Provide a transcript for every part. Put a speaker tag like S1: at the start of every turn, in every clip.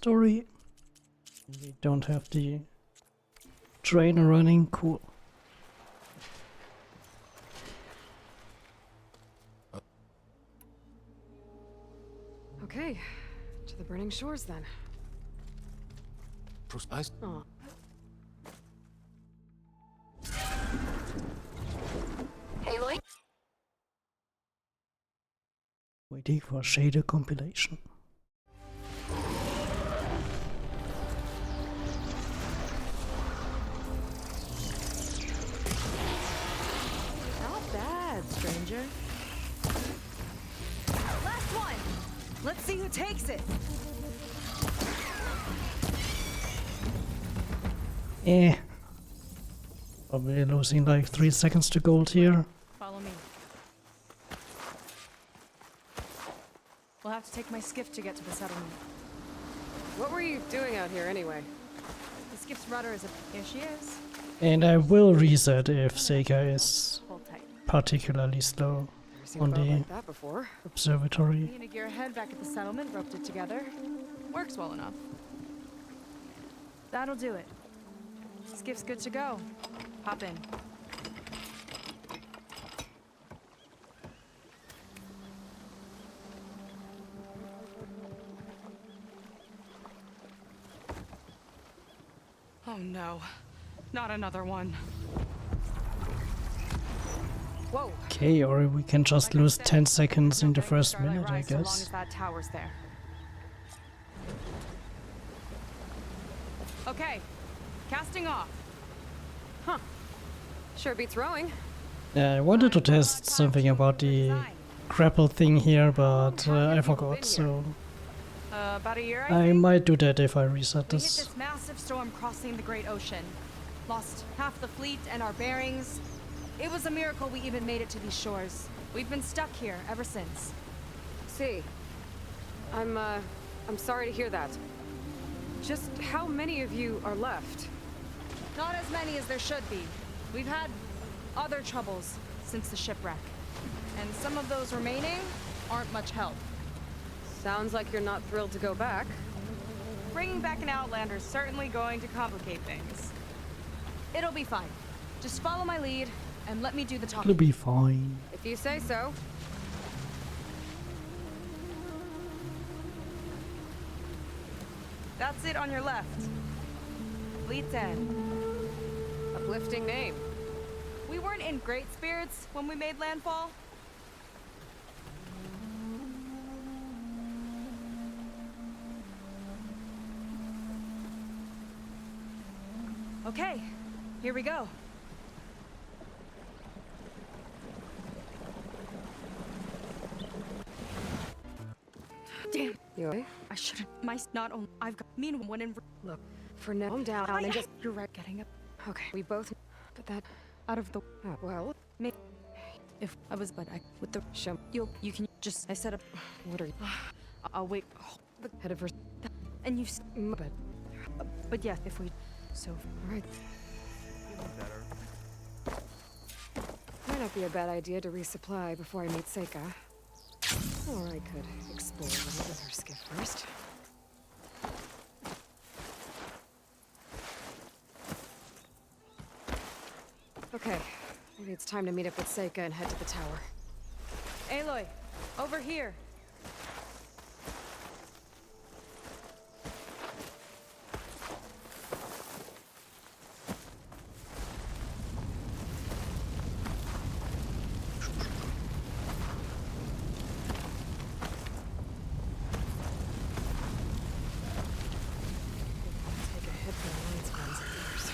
S1: story. We don't have the train running. Cool.
S2: Okay, to the burning shores then.
S3: Precise.
S2: Oh. Aloy?
S1: Waiting for shader compilation.
S2: Not bad, stranger. Last one! Let's see who takes it!
S1: Probably losing like 3 seconds to gold here.
S2: Follow me. We'll have to take my skiff to get to the settlement. What were you doing out here anyway? The skiff's rudder is a... Here she is.
S1: And I will reset if Seika is
S2: Hold tight.
S1: particularly slow
S2: Never seen
S1: on
S2: a boat
S1: the
S2: like that before.
S1: observatory.
S2: Me and a gearhead back at the settlement roped it together. Works well enough. That'll do it. Skiff's good to go. Hop in. Oh no, not another one. Whoa.
S1: Okay, or we can just
S2: Like I
S1: lose
S2: said,
S1: 10 seconds in the
S2: there's no
S1: first
S2: Starlight
S1: minute, I
S2: Rise so long
S1: guess.
S2: as that tower's there. Okay, casting off. Huh. Sure beats rowing.
S1: Yeah, I wanted to test something about the grapple thing here, but I forgot, so
S2: About a year,
S1: I
S2: think?
S1: might do that if I reset
S2: We hit
S1: this.
S2: this massive storm crossing the Great Ocean. Lost half the fleet and our bearings. It was a miracle we even made it to these shores. We've been stuck here ever since.
S4: See, I'm sorry to hear that. Just how many of you are left?
S2: Not as many as there should be. We've had other troubles since the shipwreck. And some of those remaining aren't much help.
S4: Sounds like you're not thrilled to go back.
S2: Bringing back an Outlander is certainly going to complicate things. It'll be fine. Just follow my lead and let me do the
S1: It'll
S2: talking.
S1: be fine.
S4: If you say so.
S2: That's it on your left. Fleet's End.
S4: Uplifting name.
S2: We weren't in great spirits when we made landfall. Okay, here we go. Damn,
S4: You okay?
S2: I should've. Not only I've got mean one in.
S4: Look, for now, calm down and just.
S2: You're right. Getting up.
S4: Okay, we both. But that.
S2: Out of the.
S4: Well,
S2: If I was, but I with the
S4: show.
S2: you can just. I set up.
S4: What are you?
S2: I'll wait.
S4: The head of her.
S2: And you.
S4: But.
S2: But yes, if we. So.
S4: All right.
S3: Feeling better.
S4: Might not be a bad idea to resupply before I meet Seika. Or I could explore a little with her skiff first. Okay, maybe it's time to meet up with Seika and head to the tower.
S2: Aloy, over here.
S4: Take a hit for the lines guns of yours.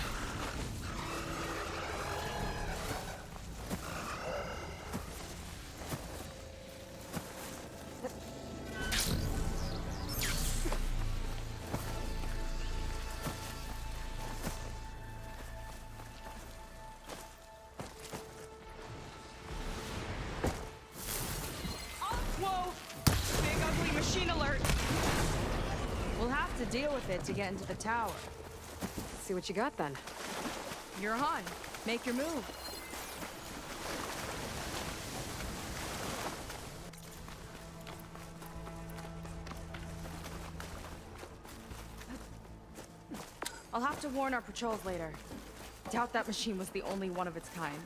S2: Whoa! Big ugly machine alert! We'll have to deal with it to get into the tower.
S4: See what you got then.
S2: You're on. Make your move. have to warn our patrols later. Doubt that machine was the only one of its kind.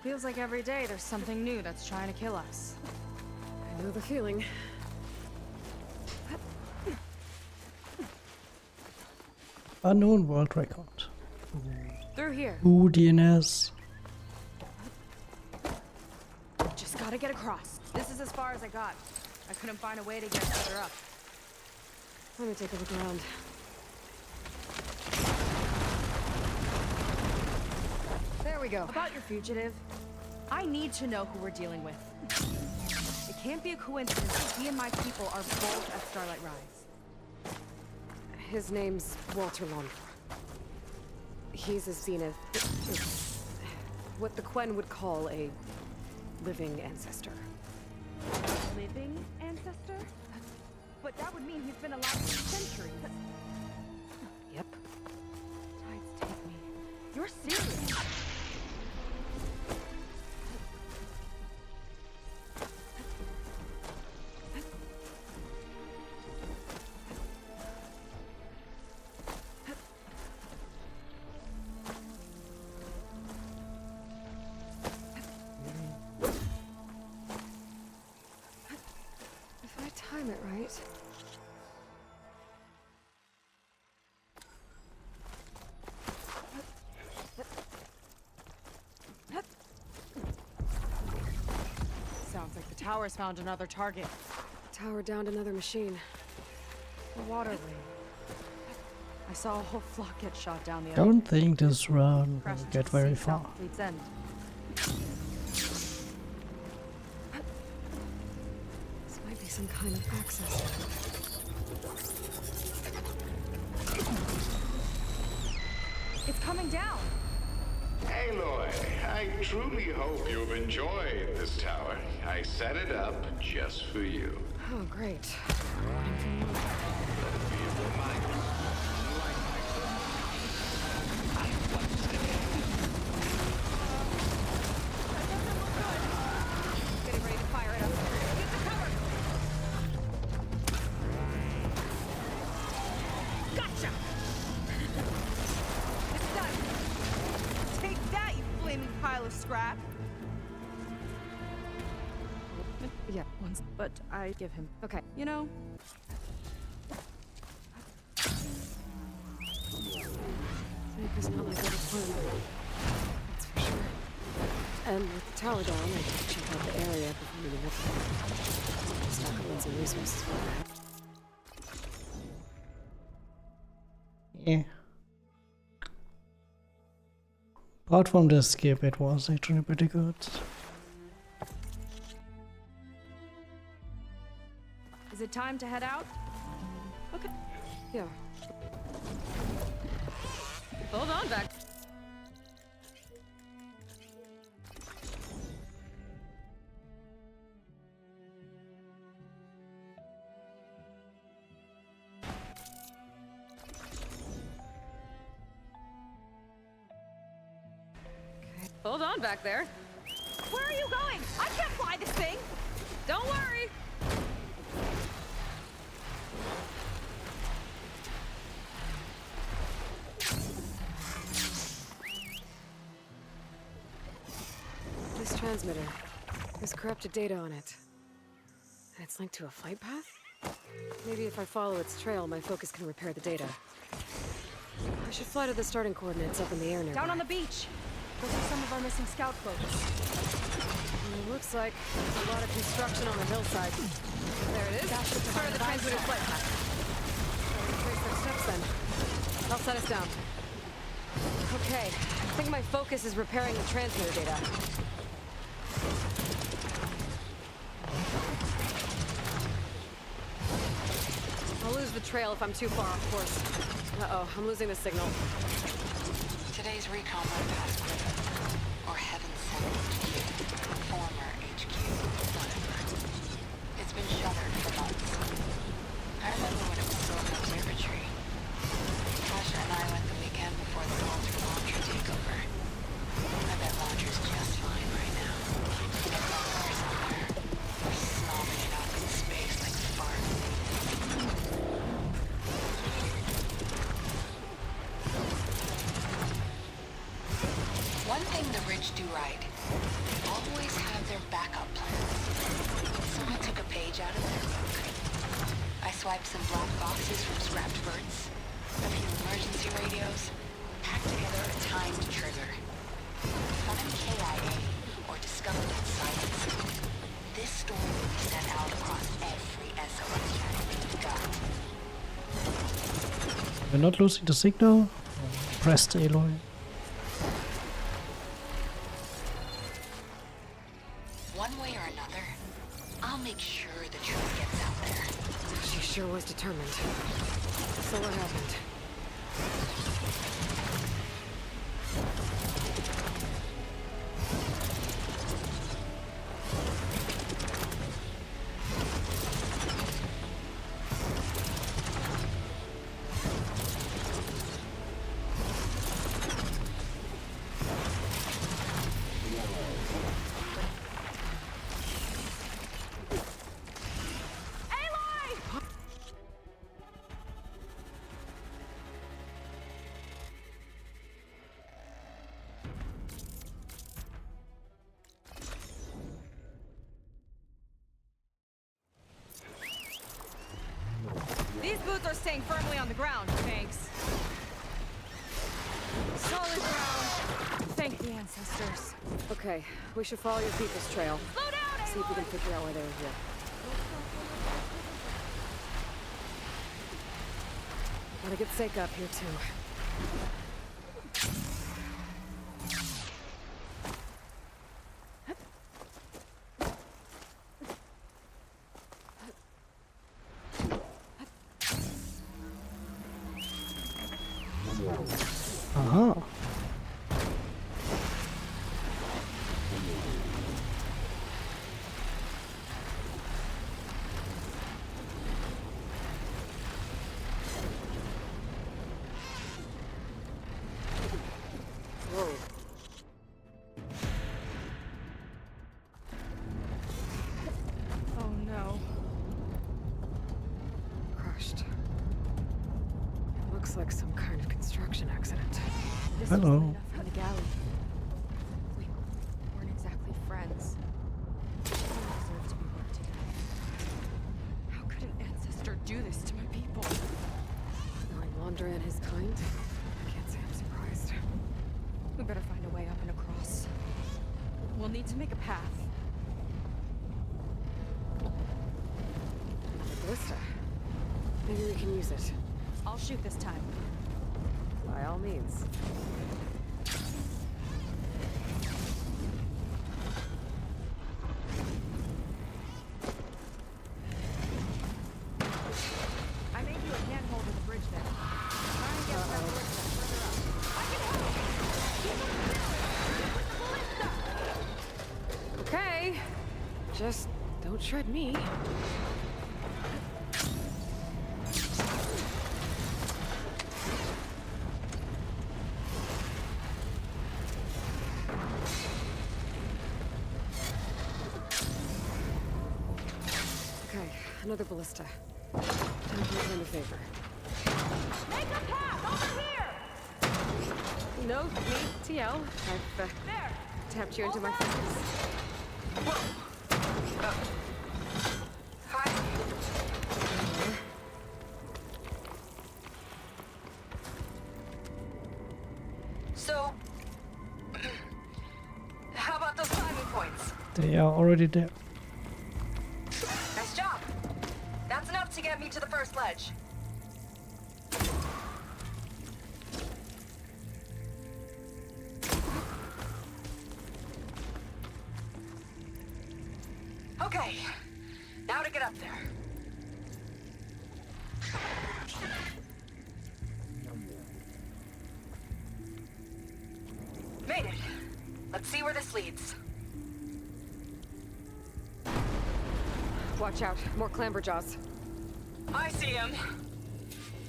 S2: Feels like every day there's something new that's trying to kill us.
S4: I know the feeling.
S1: Unknown world record.
S2: Through here.
S1: Ooh, DNS.
S2: Just gotta get across. This is as far as I got. I couldn't find a way to get further up.
S4: Let me take a look around. There we go.
S2: About your fugitive, I need to know who we're dealing with. It can't be a coincidence that he and my people are both at Starlight Rise.
S4: His name's Walter Longford. He's a Zenith. What the Quen would call a living ancestor.
S2: Living ancestor? But that would mean he's been alive for centuries.
S4: Yep.
S2: Tides take me. You're serious?
S4: If I time it right.
S2: Sounds like the tower's found another target.
S4: Tower downed another machine.
S2: The water wing. I saw a whole flock get shot down the other
S1: Don't think this run will
S2: crashed
S1: get
S2: into
S1: very
S2: sea
S1: far.
S2: south Fleet's End.
S4: This might be some kind of access.
S2: It's coming down!
S5: Aloy, I truly hope you've enjoyed this tower. I set it up just for you.
S4: Oh, great.
S2: Getting ready to fire it up. Get the cover! Gotcha! It's done! Take that, you flaming pile of scrap!
S4: Yeah.
S2: Once, but I give him.
S4: Okay.
S2: You know,
S4: Seneca's not like other Quen. That's for sure. And with the tower down, I can check out the area before moving up there. Stock up on some resources for that.
S1: Yeah. Apart from the skip, it was actually pretty good.
S2: is it time to head out? Okay.
S4: Yeah.
S2: Hold on back. Hold on back there. Where are you going? I can't fly this thing. Don't worry.
S4: This transmitter. There's corrupted data on it. And it's linked to a flight path? Maybe if I follow its trail, my focus can repair the data. I should fly to the starting coordinates up in the air nearby.
S2: Down on the beach. Those are some of our missing scout boats.
S4: It looks like there's a lot of construction on the hillside. There it is. That's part of the transmitter's flight path. Trace their steps then. I'll set us down. Okay, I think my focus is repairing the transmitter data. I'll lose the trail if I'm too far off course. Uh-oh, I'm losing the signal.
S6: Today's recon went past Griffin, or Heaven Center HQ, former HQ, whatever. It's been shuttered for months. I remember when it was still an observatory. Tasha and I went the weekend before the Walter launcher takeover. I bet launcher's just fine right now. In a bunker somewhere, or snobbing it up in space like fart. page out of their book. I swiped some black boxes from scrapped birds, a few emergency radios, packed together a timed trigger. Find KIA or discover its silence. This story will be sent out across every SOS channel we've got.
S1: We're not losing the signal. Pressed Aloy.
S6: One way or another, I'll make sure the truth gets out there.
S4: She sure was determined. So what happened?
S2: These boots are staying firmly on the ground, thanks. Solid ground. Thank the ancestors.
S4: Okay, we should follow your people's trail.
S2: Slow down,
S4: See if we can figure out why they were here. Gotta get Seika up here too.
S1: Aha.
S4: Whoa.
S2: Oh no.
S4: Crushed. It looks like some kind of construction accident.
S2: This
S1: Hello.
S2: wasn't enough from the galley. We weren't exactly friends. We deserve to be worked together. How could an ancestor do this to my people?
S4: Knowing Wander and his kind, I can't say I'm surprised.
S2: We better find a way up and across. We'll need to make a path.
S4: Another ballista. Maybe we can use it.
S2: I'll shoot this time.
S4: By all means.
S2: I made you a handhold of the bridge there. Try and get that ballista further up. I can help! Keep on with the ballista!
S4: Okay. Just don't shred me. Okay, another ballista. Time to return the favor.
S2: Make a path over here!
S4: No need to yell. I've
S2: There!
S4: tapped you into my focus.
S6: So, how about those climbing points?
S1: They are already there.
S6: Nice job. That's enough to get me to the first ledge. Okay, now to get up there. Made it. Let's see where this leads.
S4: Watch out, more clamberjaws.
S6: I see him.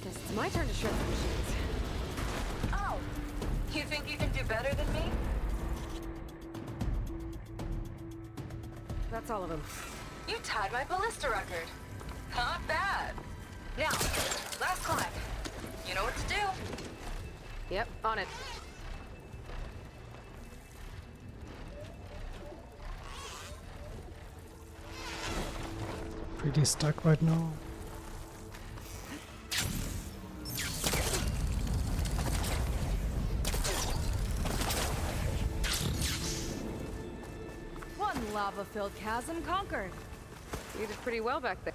S4: Guess it's my turn to shred the machines.
S6: Oh, you think you can do better than me?
S4: That's all of them.
S6: You tied my ballista record. Not bad. Now, last climb. You know what to do.
S4: Yep, on it.
S1: Pretty stuck right now.
S2: One lava-filled chasm conquered.
S4: You did pretty well back there.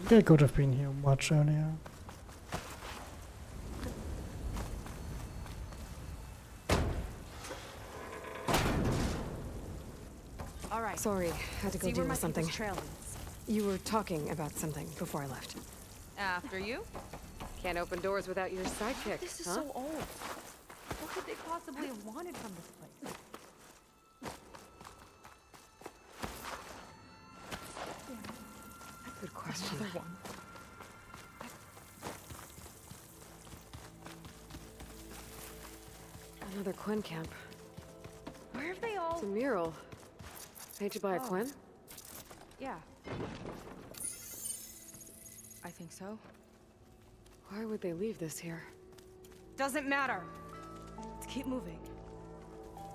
S1: I think I could have been here much earlier.
S2: All right.
S4: Sorry, had to go
S2: See
S4: deal
S2: where my
S4: with something.
S2: people's trail leads.
S4: You were talking about something before I left.
S2: After you.
S4: Can't open doors without your sidekick,
S2: This is
S4: huh?
S2: so old. What could they possibly have wanted from this place?
S4: Good question.
S2: Another one.
S4: Another Quinn camp.
S2: Where have they all?
S4: It's a mural. Painted by a
S2: Oh.
S4: Quinn?
S2: Yeah. I think so.
S4: Why would they leave this here?
S2: Doesn't matter. Let's keep moving.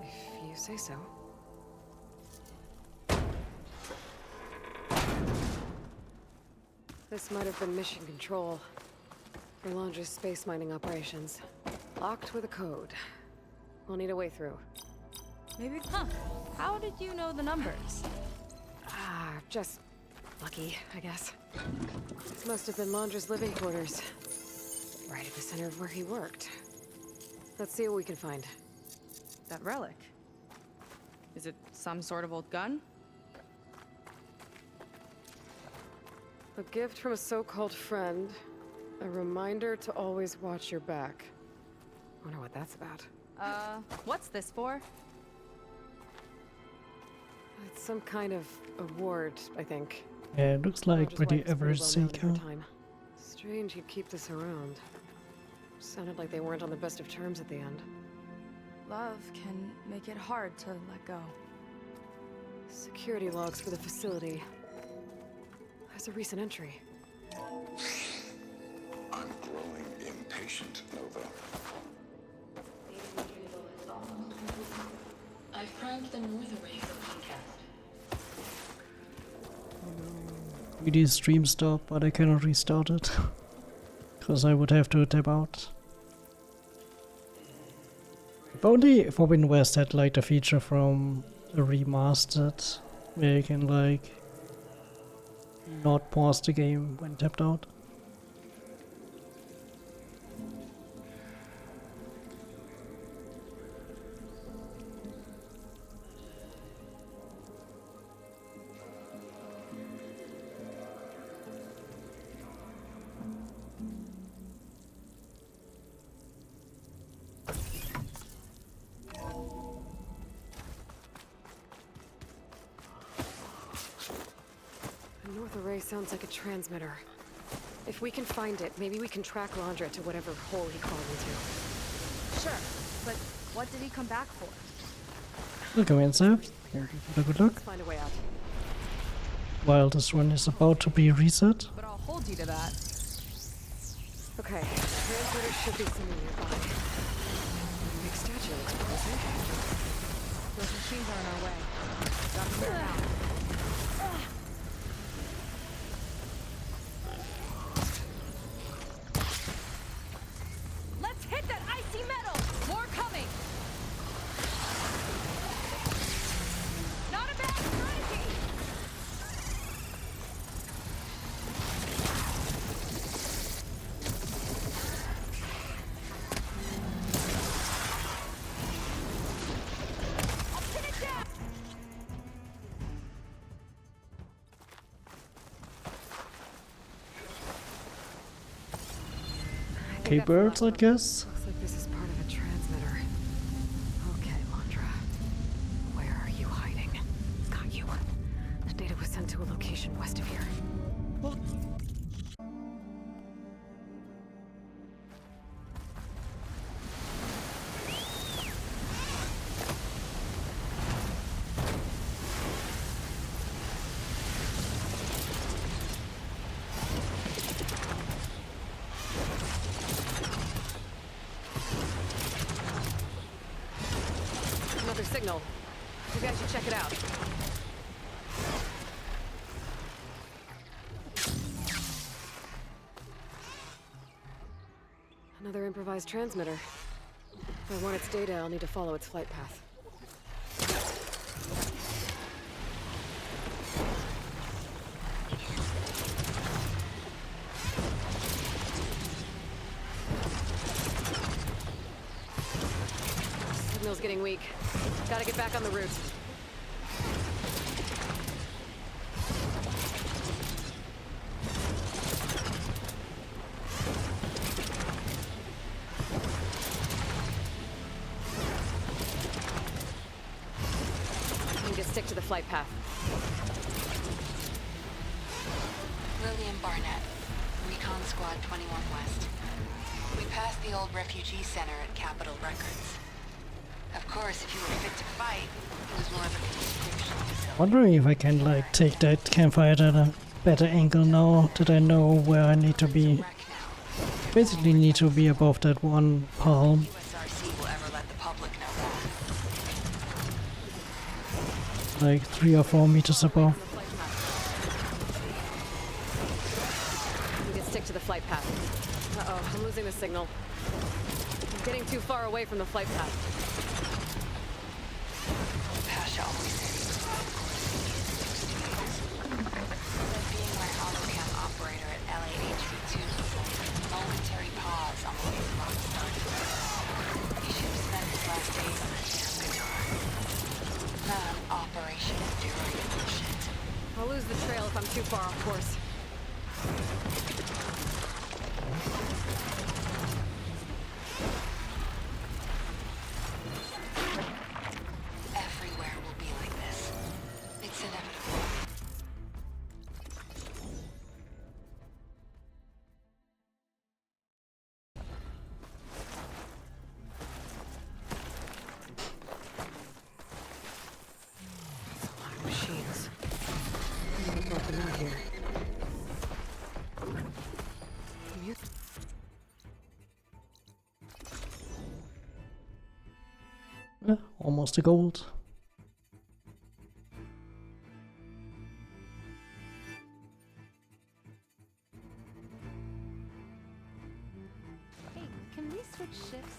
S4: If you say so. This might have been mission control for Londra's space mining operations. Locked with a code. We'll need a way through.
S2: Maybe. Huh. How did you know the numbers?
S4: Just lucky, I guess. This must have been Londra's living quarters. Right at the center of where he worked. Let's see what we can find.
S2: That relic. Is it some sort of old gun?
S4: A gift from a so-called friend. A reminder to always watch your back. Wonder what that's about.
S2: What's this for?
S4: It's some kind of award, I think.
S1: Yeah, it looks like
S4: Londra's
S1: pretty
S4: wife's
S1: average
S4: well known for her
S1: Seeker.
S4: time. Strange you'd keep this around. Sounded like they weren't on the best of terms at the end.
S2: Love can make it hard to let go.
S4: Security logs for the facility. There's a recent entry.
S5: I'm growing impatient, Nova.
S7: I've primed the north array for precast.
S1: Really stream stop, but I cannot restart it. Because I would have to tap out. If only Forbidden West had like the feature from a remastered, where you can like not pause the game when tapped out.
S4: The north array sounds like a transmitter. If we can find it, maybe we can track Londra to whatever hole he crawled into.
S2: Sure, but what did he come back for?
S1: Look, go inside. Here, give it a good look.
S4: Let's find a way out.
S1: While this one is about to be reset.
S2: But I'll hold you to that.
S4: Okay, transmitter should be somewhere nearby. Big statue looks promising.
S2: Those machines are in our way. Gotta clear it out. Let's hit that icy metal! More coming! Not a bad strategy! I'll pin it down!
S1: Okay, birds, I guess.
S4: Looks like this is part of a transmitter. Okay, Londra. Where are you hiding? Got you. The data was sent to a location west of here. Another signal. You guys should check it out. Another improvised transmitter. If I want its data, I'll need to follow its flight path. Signal's getting weak. Gotta get back on the route. Need to stick to the flight path.
S6: William Barnett, Recon Squad 21 West. We passed the old refugee center at Capitol Records. Of course, if you were fit to fight, it was more of a conscription facility.
S1: Wondering if I can like take that campfire at a better angle now that I know where I need to be.
S6: Wreck now.
S1: Basically need to be above that one palm.
S6: USRC will ever let the public know that.
S1: Like 3 or 4 meters above.
S4: Need to stick to the flight path. Uh-oh, I'm losing the signal. I'm getting too far away from the flight path.
S6: Pasha always said being my holocam operator at LAHV2 was a momentary pause on the way the road started. He should have spent his last days on that damn guitar. Not an operation enduring bullshit.
S4: I'll lose the trail if I'm too far off course.
S6: Everywhere will be like this. It's inevitable.
S4: Machines. I'm broken out here.
S1: Almost a gold.
S8: Hey, can we switch shifts?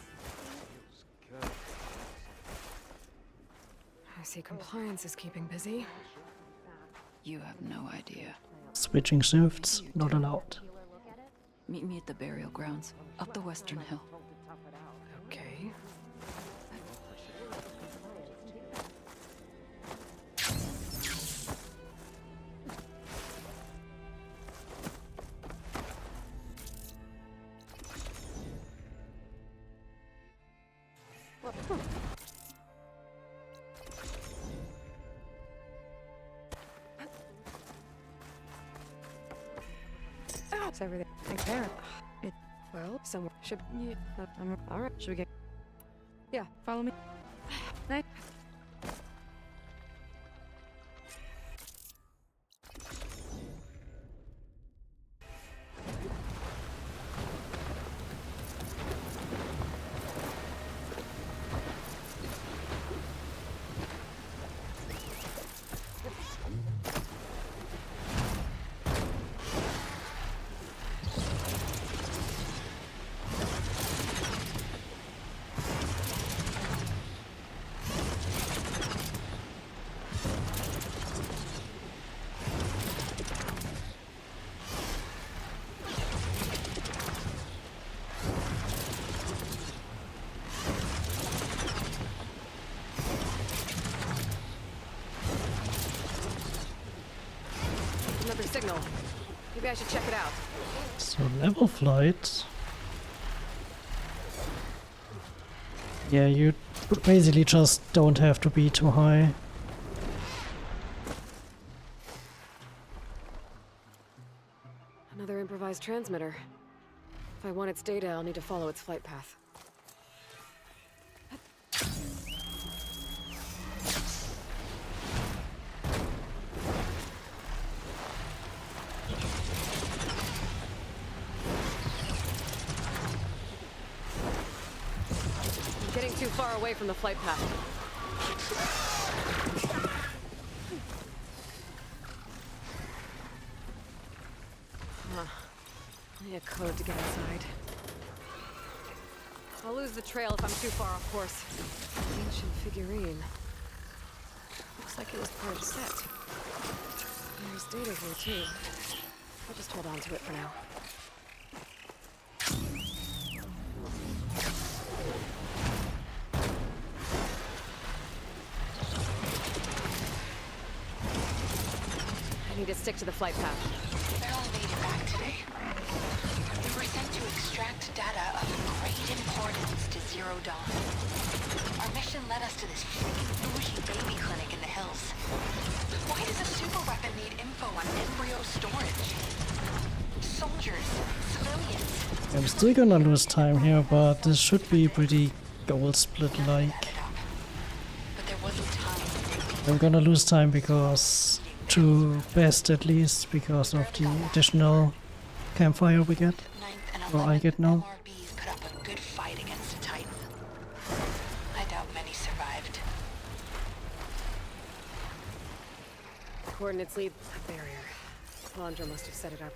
S4: I see compliance is keeping busy.
S9: You have no idea.
S1: Switching shifts, not allowed.
S9: Meet me at the burial grounds, up the western hill.
S4: Okay. It's everything. There. It. Well, somewhere should. Yeah. All right. Should we get? Yeah. Follow me. Nice. Another signal. Maybe I should check it out.
S1: So level flight. Yeah, you basically just don't have to be too high.
S4: Another improvised transmitter. If I want its data, I'll need to follow its flight path. I'm getting too far away from the flight path. I need a code to get inside. I'll lose the trail if I'm too far off course. Ancient figurine. Looks like it was part of the set. There's data here too. I'll just hold on to it for now. I need to stick to the flight path.
S6: Beryl made it back today. We were sent to extract data of great importance to Zero Dawn. Our mission led us to this bougie baby clinic in the hills. Why does a super weapon need info on embryo storage? Soldiers, civilians.
S1: I'm still gonna lose time here, but this should be pretty goal split-like.
S6: But there wasn't time.
S1: I'm gonna lose time because... to best at least, because of the additional campfire we get. Or I get now.
S6: LRBs put up a good fight against a Titan. I doubt many survived.
S4: Coordinates lead a barrier. Alondra must have set it up.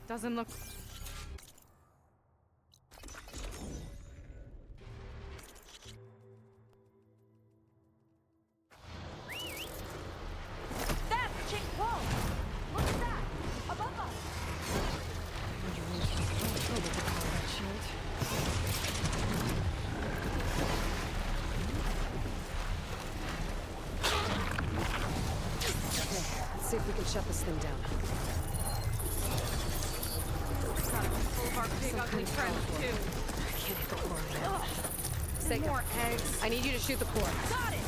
S2: Doesn't look...
S4: Let's see if we can shut this thing down.
S2: Gotta full of our big ugly friends too.
S4: I can't hit the core right now. Seika,
S2: More eggs.
S4: I need you to shoot the core.
S2: Got it!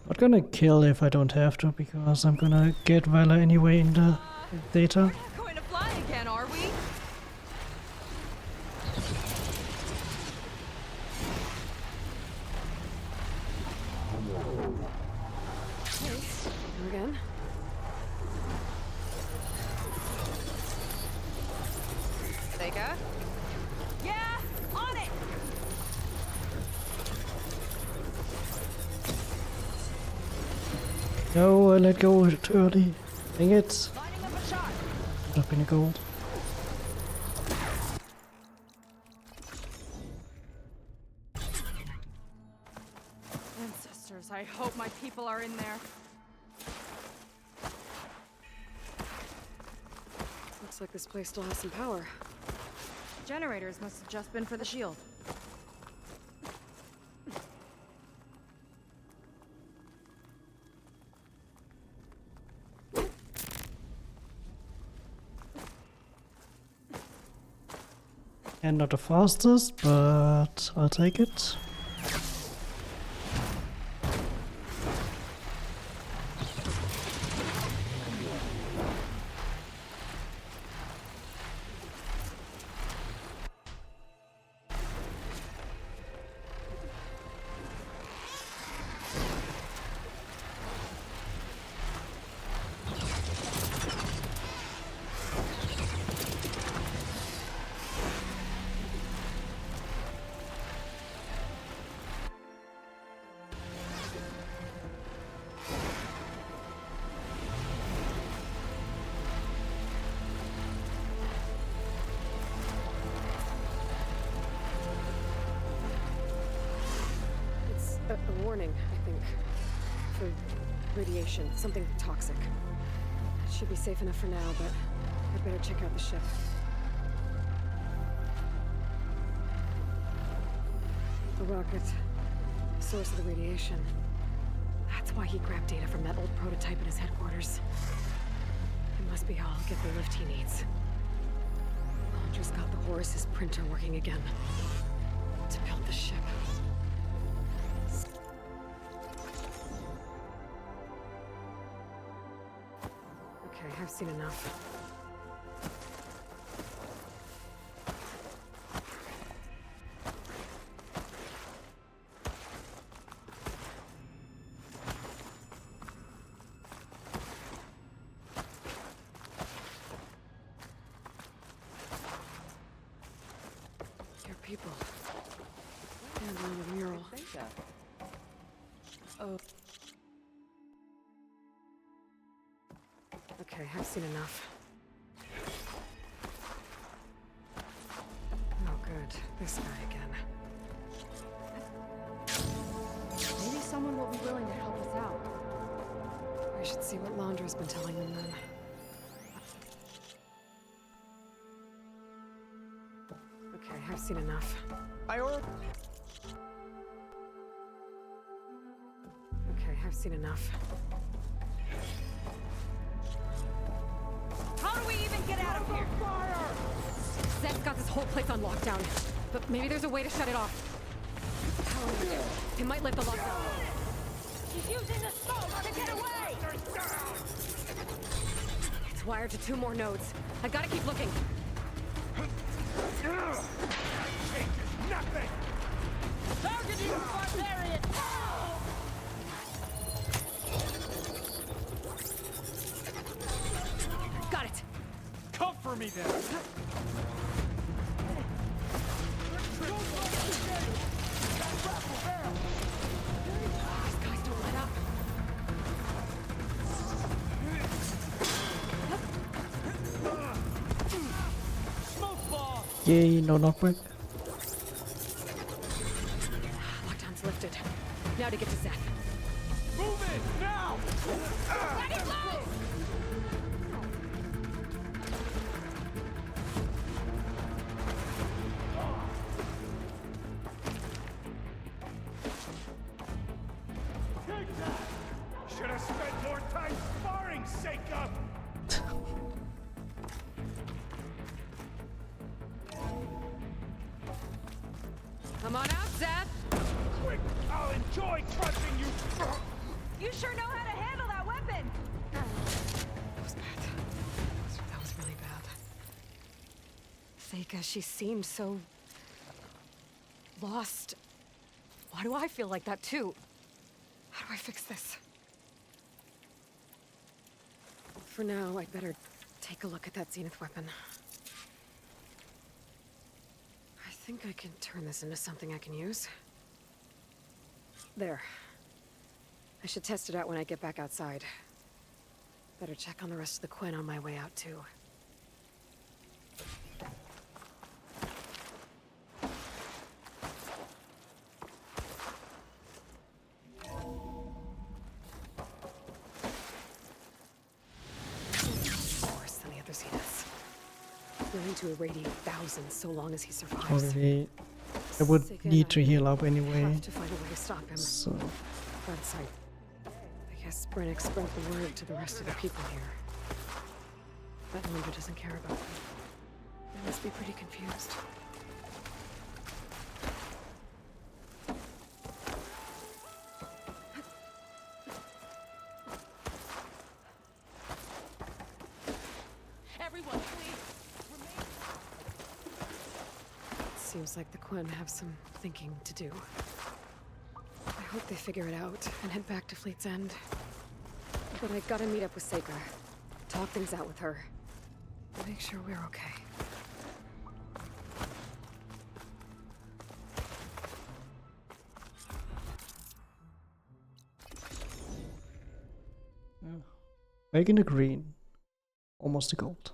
S1: Not gonna kill if I don't have to, because I'm gonna get Valor anyway in the data.
S2: We're not going to fly again, are we?
S4: Go again. Seika?
S2: Yeah, on it!
S1: No, I let go too early. Dang it.
S2: Lining up a shot.
S1: Would have been a gold.
S2: Ancestors, I hope my people are in there.
S4: Looks like this place still has some power.
S2: Generators must have just been for the shield.
S1: And not the fastest, but I'll take it.
S4: It's a warning, I think. For radiation, something toxic. It should be safe enough for now, but I'd better check out the ship. The rocket, the source of the radiation. That's why he grabbed data from that old prototype in his headquarters. It must be how I'll get the lift he needs. Alondra's got the Horus's printer working again. To build the ship. Okay, I've seen enough. Your people. And on the mural. Oh. Okay, I've seen enough. not this guy again.
S2: Maybe someone will be willing to help us out.
S4: We should see what Laundra's been telling them then. Okay, I've seen enough. Okay, I've seen enough.
S2: How do we even get out of here?
S4: Zed's got this whole place on lockdown, but maybe there's a way to shut it off. However, it might lift the lockdown.
S2: She's using the smoke to get away!
S4: It's wired to 2 more nodes. I gotta keep looking.
S3: Nothing!
S2: Target you, barbarian!
S4: Got it!
S3: Come for me then!
S4: These guys don't let up.
S3: Smoke ball!
S1: Yay, no knockback.
S4: Lockdown's lifted. Now to get to Zed.
S3: Move it! Now!
S2: Let it loose!
S3: Take that! Should have spent more time sparring, Seika!
S4: Come on out, Zed!
S3: Quick! I'll enjoy crushing you!
S2: You sure know how to handle that weapon!
S4: That was bad. That was really bad. Seika, she seemed so... lost. Why do I feel like that too? How do I fix this? For now, I'd better take a look at that Zenith weapon. I think I can turn this into something I can use. There. I should test it out when I get back outside. Better check on the rest of the Quen on my way out, too. Worse than the other Zeniths. Willing to irradiate thousands so long as he survives.
S1: Probably I would
S4: Seika
S1: need
S4: and
S1: to
S4: I
S1: heal up anyway.
S4: have to find a way to stop him.
S1: So
S4: But I guess Brennick spread the word to the rest of the people here. But Laundra doesn't care about them. They must be pretty confused.
S2: Everyone, please!
S4: Seems like the Quen have some thinking to do. I hope they figure it out and head back to Fleet's End. But I gotta meet up with Seika. Talk things out with her. Make sure we're okay.
S1: back in the green. Almost a gold.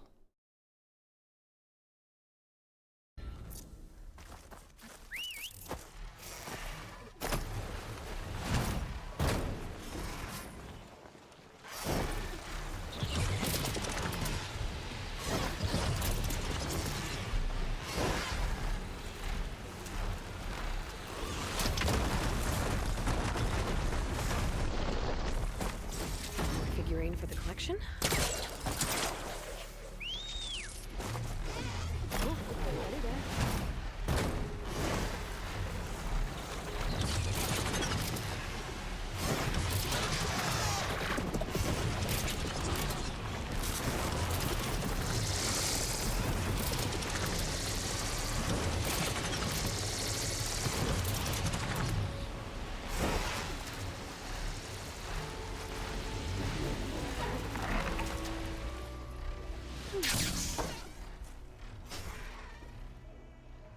S4: Figurine for the collection?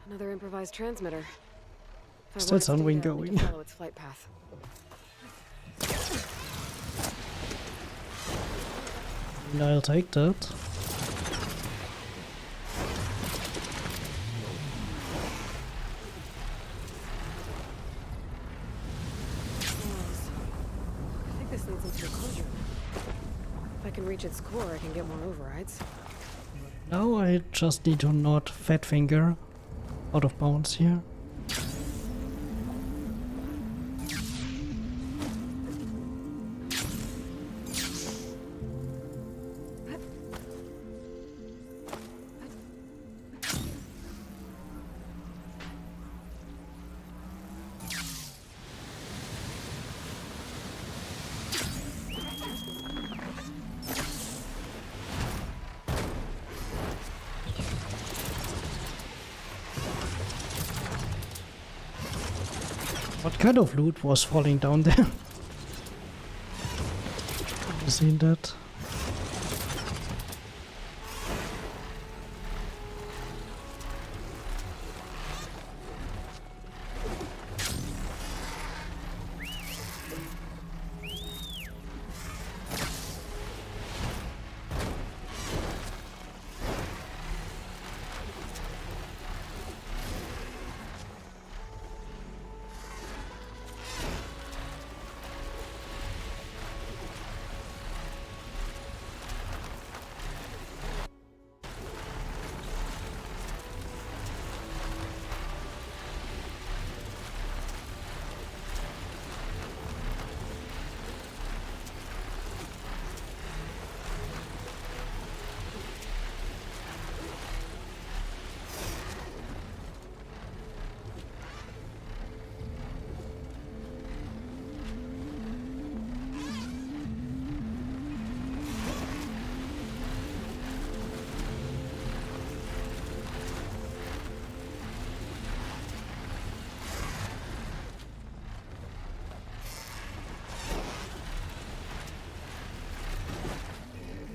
S4: Another improvised transmitter. If
S1: Still
S4: I want its
S1: Sunwing
S4: data, I need
S1: going.
S4: to follow its flight path.
S1: I'll take that.
S4: leads into the closure room. If I can reach its core, I can get more overrides.
S1: Now I just need to knock Fat Finger out of bounds here. What kind of loot was falling down there? Have you seen that?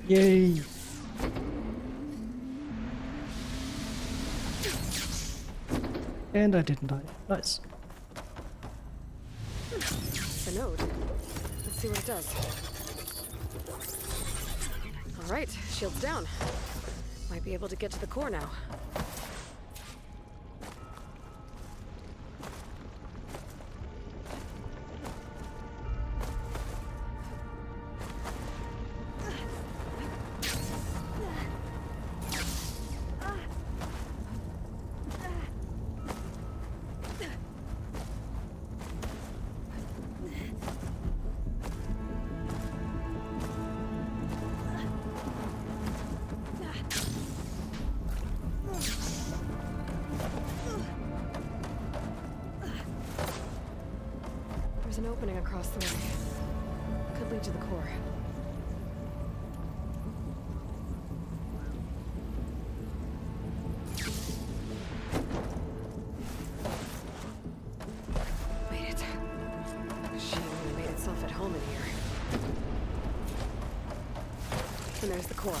S1: Yay! And I didn't die. Nice.
S4: The node. Let's see what it does. Alright, shield's down. Might be able to get to the core now. There's an opening across the way. Could lead to the core. Made it. The machine really made itself at home in here. And there's the core.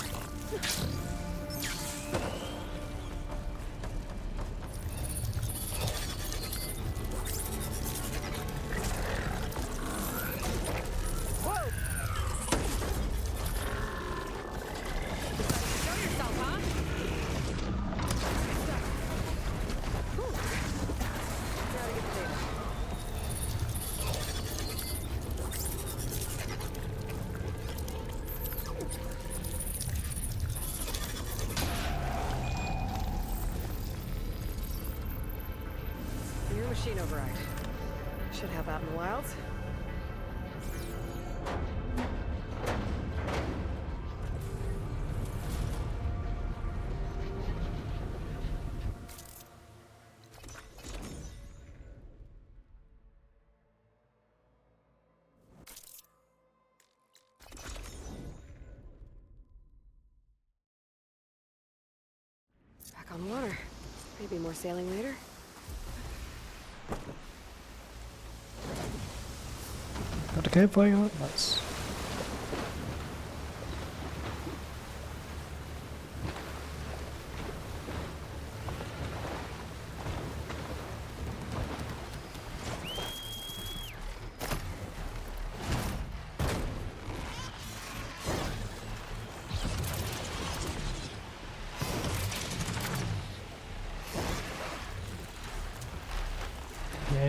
S4: Machine override. Should help out in the wilds. Back on the water. Maybe more sailing later.
S1: Got a campfire? Nice.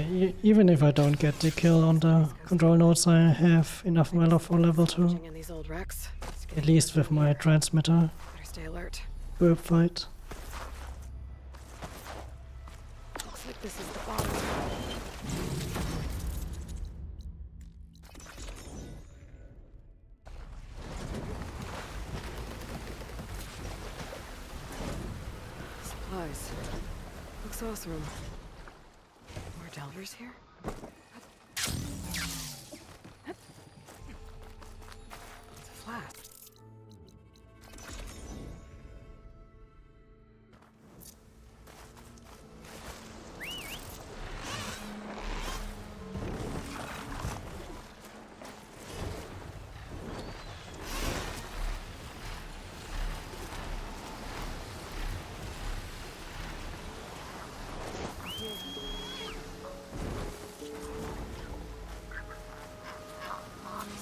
S1: Yeah, even if I don't get the kill on the control nodes, I have enough valor for level 2.
S4: In these old wrecks.
S1: At least with my transmitter
S4: Better stay alert.
S1: burp fight.
S4: Looks like this is the bottom. Supplies. Looks awesome. More delvers here? It's a flask.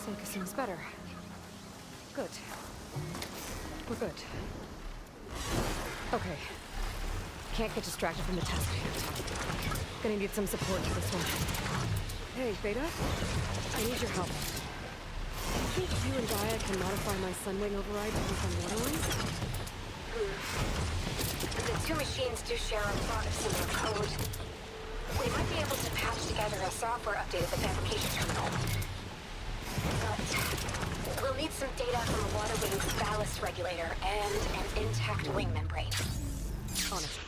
S4: Sync seems better. Good. We're good. Okay. Can't get distracted from the task at hand. Gonna need some support for this one. Hey, Beta. I need your help. Do you think you and Gaia can modify my Sunwing override to use on water lines?
S10: The two machines do share a lot of similar code. We might be able to patch together a software update at the fabrication terminal. But we'll need some data from a water wing's ballast regulator and an intact wing membrane.
S4: On it.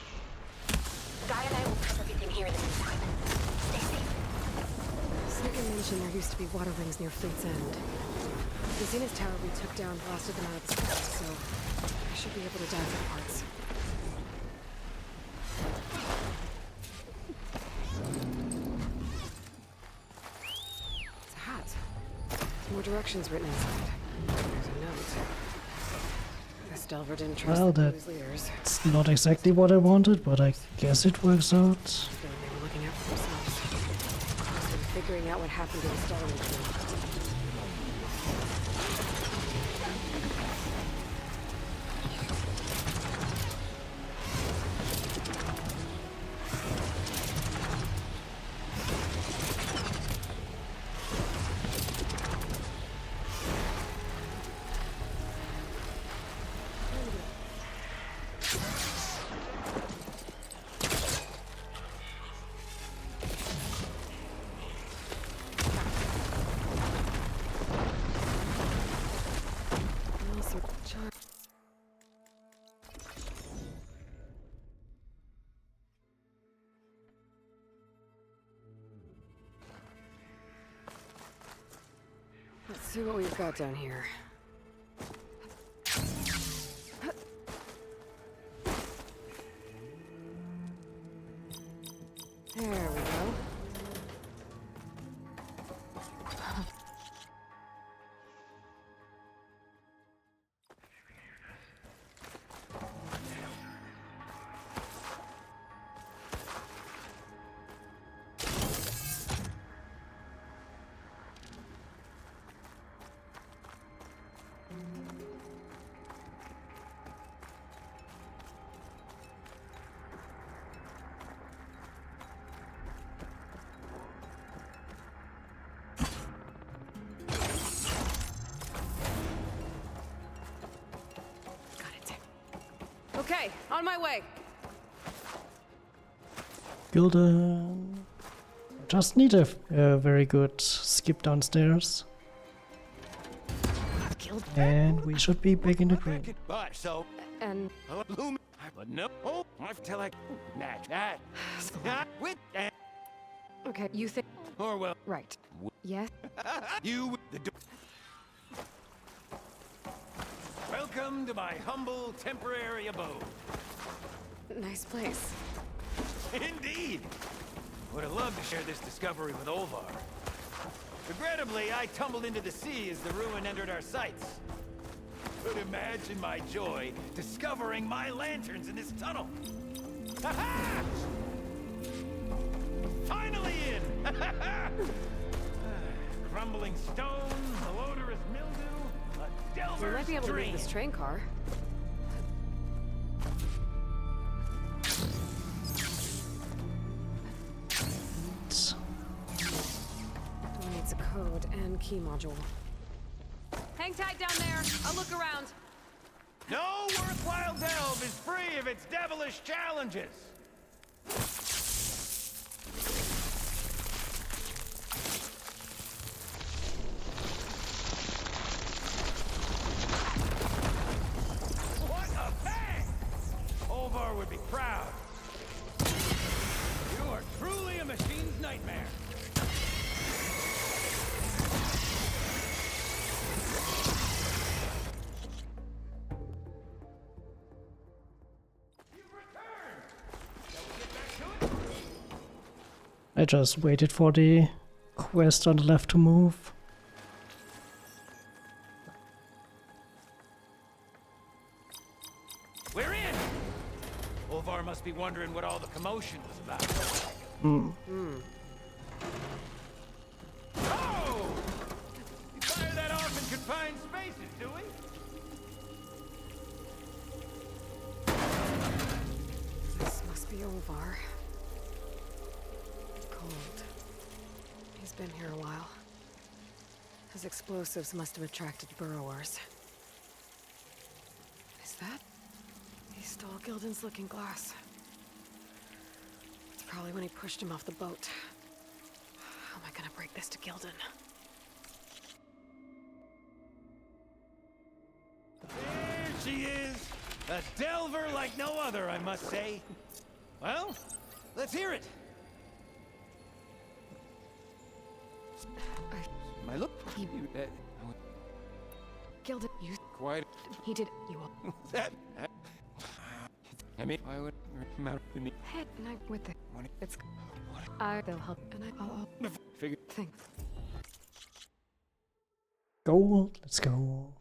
S10: Guy and I will cover everything here in the meantime. Stay safe.
S4: Sneakin mentioned there used to be water wings near Fleet's End. The Zenith Tower we took down blasted them out of the sky, so I should be able to dive for parts. It's a hat. More directions written inside. There's a note. This Delver didn't trust
S1: Well,
S4: the crew's leaders.
S1: that's not exactly what I wanted, but I guess it works out.
S4: Feeling they were looking out for themselves. Close to figuring out what happened to the Stellar machine. Let's see what we've got down here. There we go. Okay, on my way.
S1: Gildan. Just need a very good skip downstairs. And we should be back in the green.
S3: But so
S4: And
S3: but no, I feel like that. With that,
S4: okay, you think
S3: or well,
S4: right? Yes.
S3: you the. Welcome to my humble temporary abode.
S4: Nice place.
S3: Indeed. Would have loved to share this discovery with Olvar. Regrettably, I tumbled into the sea as the ruin entered our sights. Could imagine my joy discovering my lanterns in this tunnel. Ha-ha! Finally in! Crumbling stone, malodorous mildew, a
S4: We
S3: delver's
S4: might be able to
S3: dream.
S4: move this train car. and key module. Hang tight down there. I'll look around.
S3: No worthwhile delve is free of its devilish challenges. What a bang! Olvar would be proud. You are truly a machine's nightmare.
S1: I just waited for the quest on the left to move.
S3: We're in! Olvar must be wondering what all the commotion was about. Oh! We fire that off in confined spaces, do we?
S4: This must be Olvar. Cold. He's been here a while. His explosives must have attracted burrowers. Is that? He stole Gildan's looking glass. It's probably when he pushed him off the boat. How am I gonna break this to Gildan?
S3: There she is! A delver like no other, I must say. Well, let's hear it. My look.
S4: Gildan, you
S3: Quite.
S4: he did you all.
S3: That. I mean, I would matter in the
S4: Head and I with it.
S3: What?
S4: It's they'll help and I'll
S3: figure.
S4: think.
S1: Gold, let's go.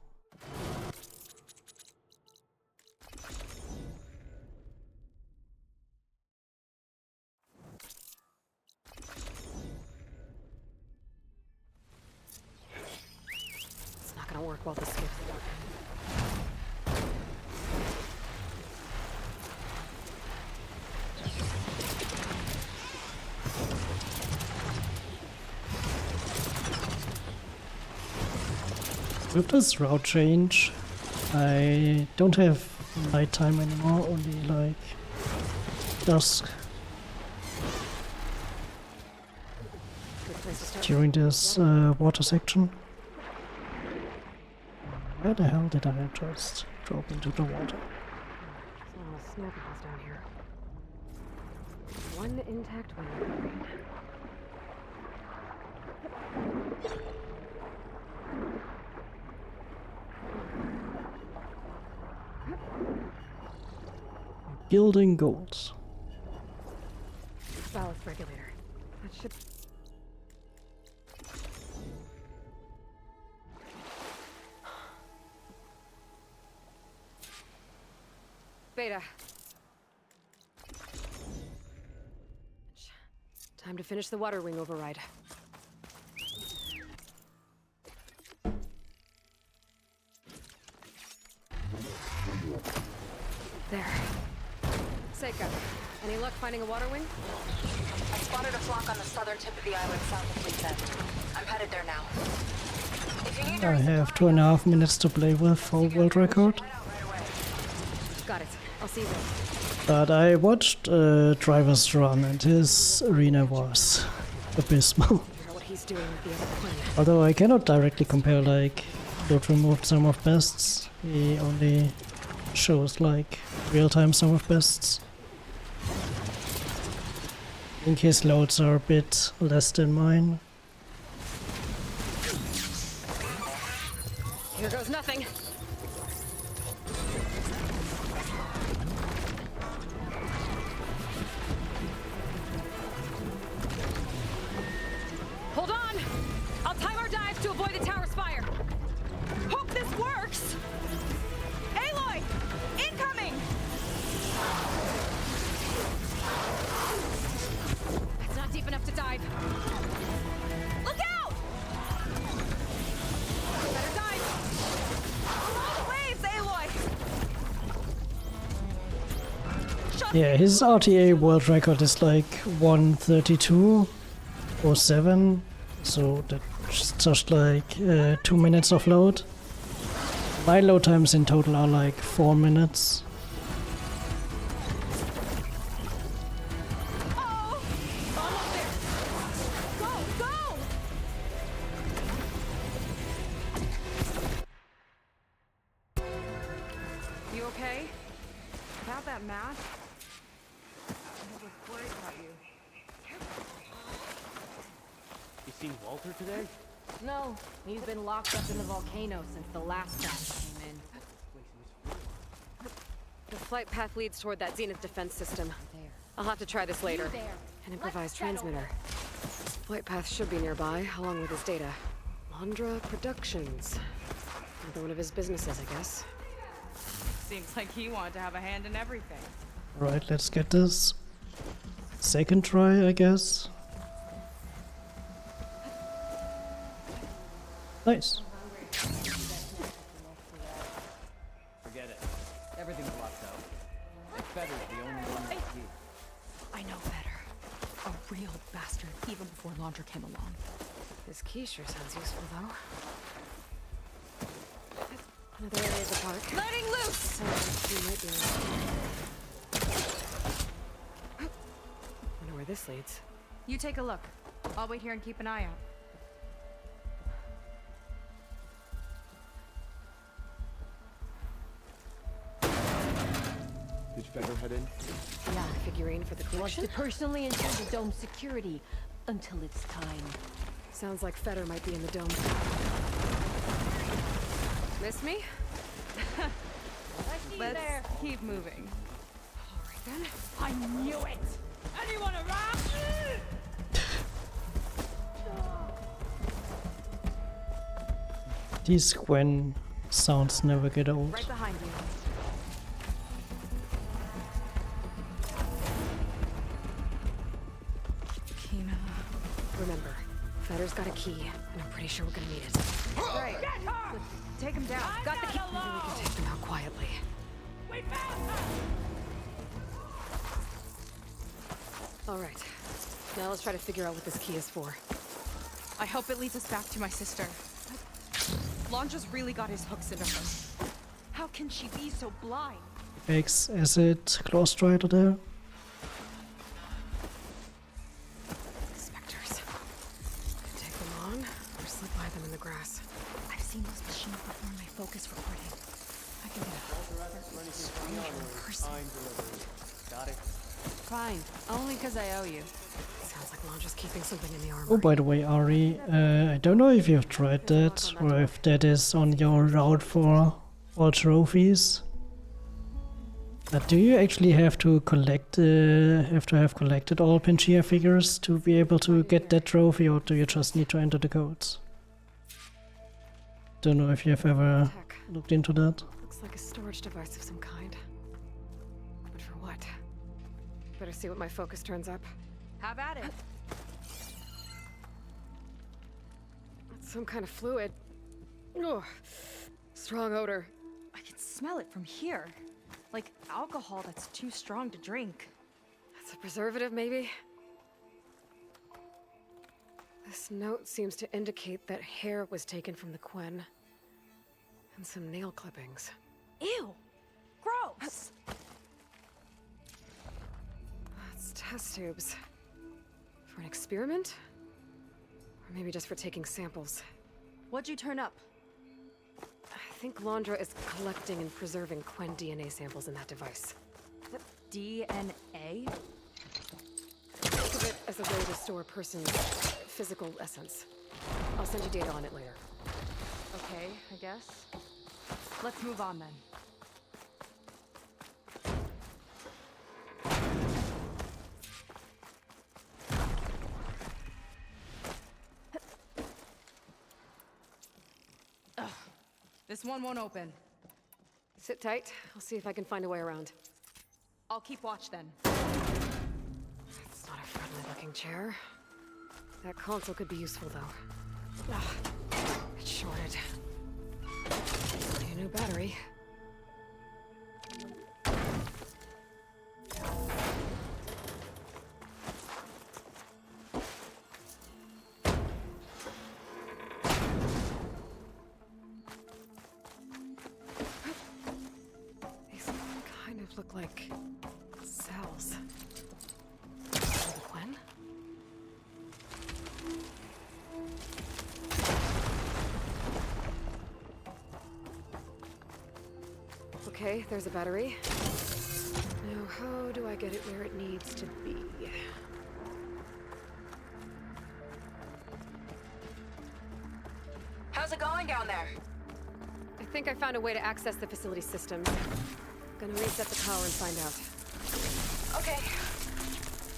S4: It's not gonna work while the skip's working.
S1: With this route change, I don't have nighttime anymore, only like dusk
S4: Good place to start.
S1: during this water section. Where the hell did I just drop into the water?
S4: There's almost snow piles down here. One intact window.
S1: Gilding gold.
S4: Ballast regulator. That should. Beta. Time to finish the water wing override. There. Seika, any luck finding a water wing?
S10: I spotted a flock on the southern tip of the island south of Fleet's End. I'm headed there now. If you need to
S1: I have 2.5 minutes to play with for world record.
S10: head out right away.
S4: Got it. I'll see you then.
S1: But I watched Driver's Run and his arena was abysmal.
S4: Figure out what he's doing with the other plane.
S1: Although I cannot directly compare, like, Lord removed some of bests. He only shows like real-time some of bests. I think his loads are a bit less than mine.
S4: Here goes nothing. Hold on! I'll time our dive to avoid the tower's fire. Hope this works! Aloy! Incoming! That's not deep enough to dive. Look out! Better dive! Along the waves, Aloy! Shut
S1: Yeah, his RTA world record is like 132.07, so that just like 2 minutes of load. My load times in total are like 4 minutes.
S2: You okay? About that mask? I was worried about you.
S11: You seen Walter today?
S4: No, he's been locked up in the volcano since the last batch came in. The flight path leads toward that Zenith defense system. I'll have to try this later. An improvised transmitter. Flight path should be nearby, along with his data. Landra Productions. Another one of his businesses, I guess.
S2: Seems like he wanted to have a hand in everything.
S1: Right, let's get this. Second try, I guess. Nice.
S11: Forget it. Everything's locked out. Fetter's the only one with the key.
S2: I know better. A real bastard, even before Laundra came along.
S4: This key sure sounds useful, though. Another area of the park.
S2: Letting loose!
S4: Sounds like he might be around. Wonder where this leads.
S2: You take a look. I'll wait here and keep an eye out.
S11: Did Fetter head in?
S4: Yeah, figurine for the
S8: Wants
S4: collection.
S8: to personally ensure the dome's security until it's time.
S4: Sounds like Fetter might be in the dome. Miss me?
S2: Let's keep moving.
S4: Alright then.
S8: I knew it! Anyone around?
S1: These Gwen sounds never get old.
S2: Right behind you. Kina.
S4: Remember, Fetter's got a key, and I'm pretty sure we're gonna need it.
S2: Right. Take him down. Got the key.
S4: Maybe we can take them out quietly. Alright. Now let's try to figure out what this key is for.
S2: I hope it leads us back to my sister. Laundra's really got his hooks into her. How can she be so blind?
S1: X acid Clawstrider there.
S4: Spectres. Take them on, or slip by them in the grass.
S2: I've seen those machines before in my focus recording. I can get a stranger in person.
S11: Got it.
S2: Fine. Only because I owe you.
S4: Sounds like Landra's keeping something in the armor.
S1: Oh, by the way, Ari, I don't know if you've tried that, or if that is on your route for all trophies. But do you actually have to collect, have collected all Pangaea figures to be able to get that trophy, or do you just need to enter the codes? Don't know if you've ever
S4: Tech.
S1: looked into that.
S4: Looks like a storage device of some kind. But for what? Better see what my focus turns up.
S2: Have at it.
S4: That's some kind of fluid. Ugh. Strong odor.
S2: I can smell it from here. Like alcohol that's too strong to drink.
S4: That's a preservative, maybe? This note seems to indicate that hair was taken from the Quen. And some nail clippings.
S2: Ew! Gross!
S4: That's test tubes. For an experiment? Or maybe just for taking samples.
S2: What'd you turn up?
S4: I think Landra is collecting and preserving Quen DNA samples in that device.
S2: DNA?
S4: Think of it as a way to store a person's physical essence. I'll send you data on it later.
S2: Okay, I guess. Let's move on then. Ugh. This one won't open.
S4: Sit tight. I'll see if I can find a way around.
S2: I'll keep watch then.
S4: It's not a friendly-looking chair. That console could be useful, though. Ugh. It's shorted. Need a new battery. like cells. Gwen? Okay, there's a battery. Now, how do I get it where it needs to be?
S10: How's it going down there?
S4: I think I found a way to access the facility system. Gonna reset the power and find out.
S10: Okay.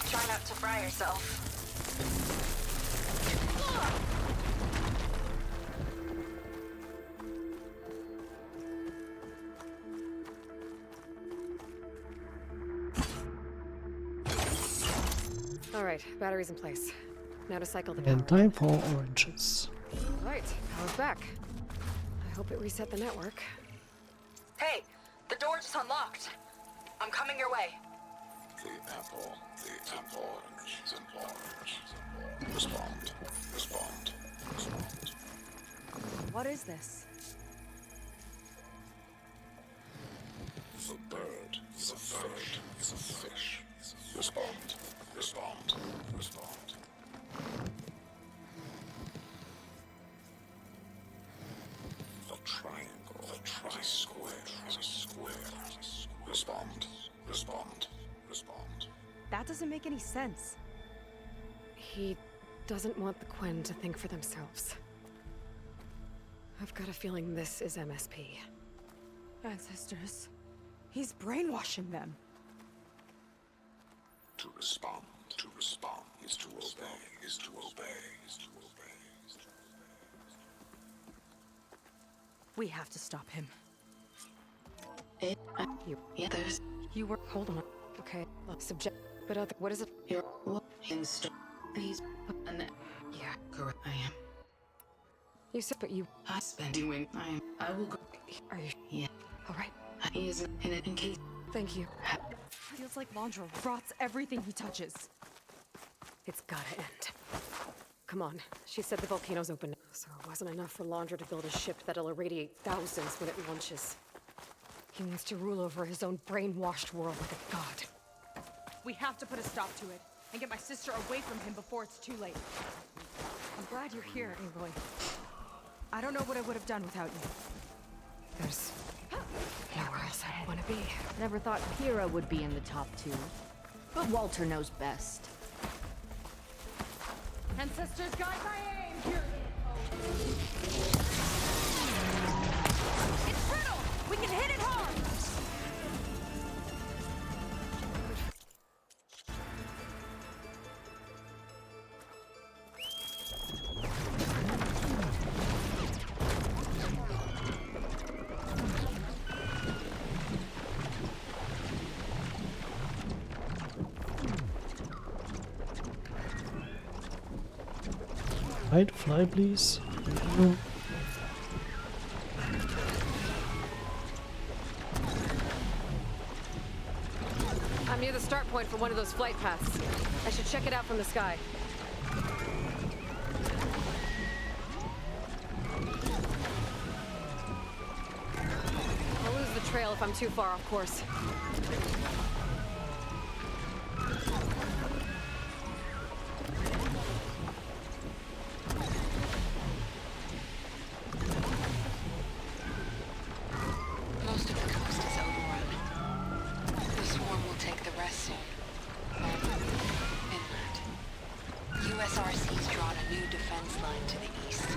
S10: Try not to fry yourself.
S4: Alright, battery's in place. Now to cycle the power.
S1: And time for oranges.
S4: Right, power's back. I hope it reset the network.
S10: Hey, the door just unlocked. I'm coming your way.
S5: The apple, orange, the orange. Respond.
S2: What is this?
S5: The bird, the fish. Respond. The triangle, the square. Respond.
S2: That doesn't make any sense.
S4: He doesn't want the Quen to think for themselves. I've got a feeling this is MSP.
S2: Ancestors. He's brainwashing them.
S5: To respond is to obey.
S2: We have to stop him.
S4: You were. Hold on. Okay. Subject. But what is it?
S6: You're these. Yeah, correct. I am.
S4: You said, but you.
S6: I spent doing. I will go.
S4: Are you?
S6: Yeah.
S4: All right.
S6: He is in it in case.
S4: Thank you.
S2: Feels like Landra rots everything he touches.
S4: It's gotta end. Come on. She said the volcano's open. So it wasn't enough for Landra to build a ship that'll irradiate thousands when it launches. He wants to rule over his own brainwashed world like a god.
S2: We have to put a stop to it and get my sister away from him before it's too late. I'm glad you're here, Aloy. I don't know what I would have done without you.
S4: There's nowhere else I'd want to be.
S8: Never thought Kira would be in the top 2. But Walter knows best.
S2: Ancestors, guide my aim! Here it's brittle! We can hit it hard!
S1: Right, fly please. Thank you.
S4: I'm near the start point for one of those flight paths. I should check it out from the sky. I'll lose the trail if I'm too far off course.
S6: Most of the coast is overrun. The swarm will take the rest soon. Inland. USRC's drawn a new defense line to the east.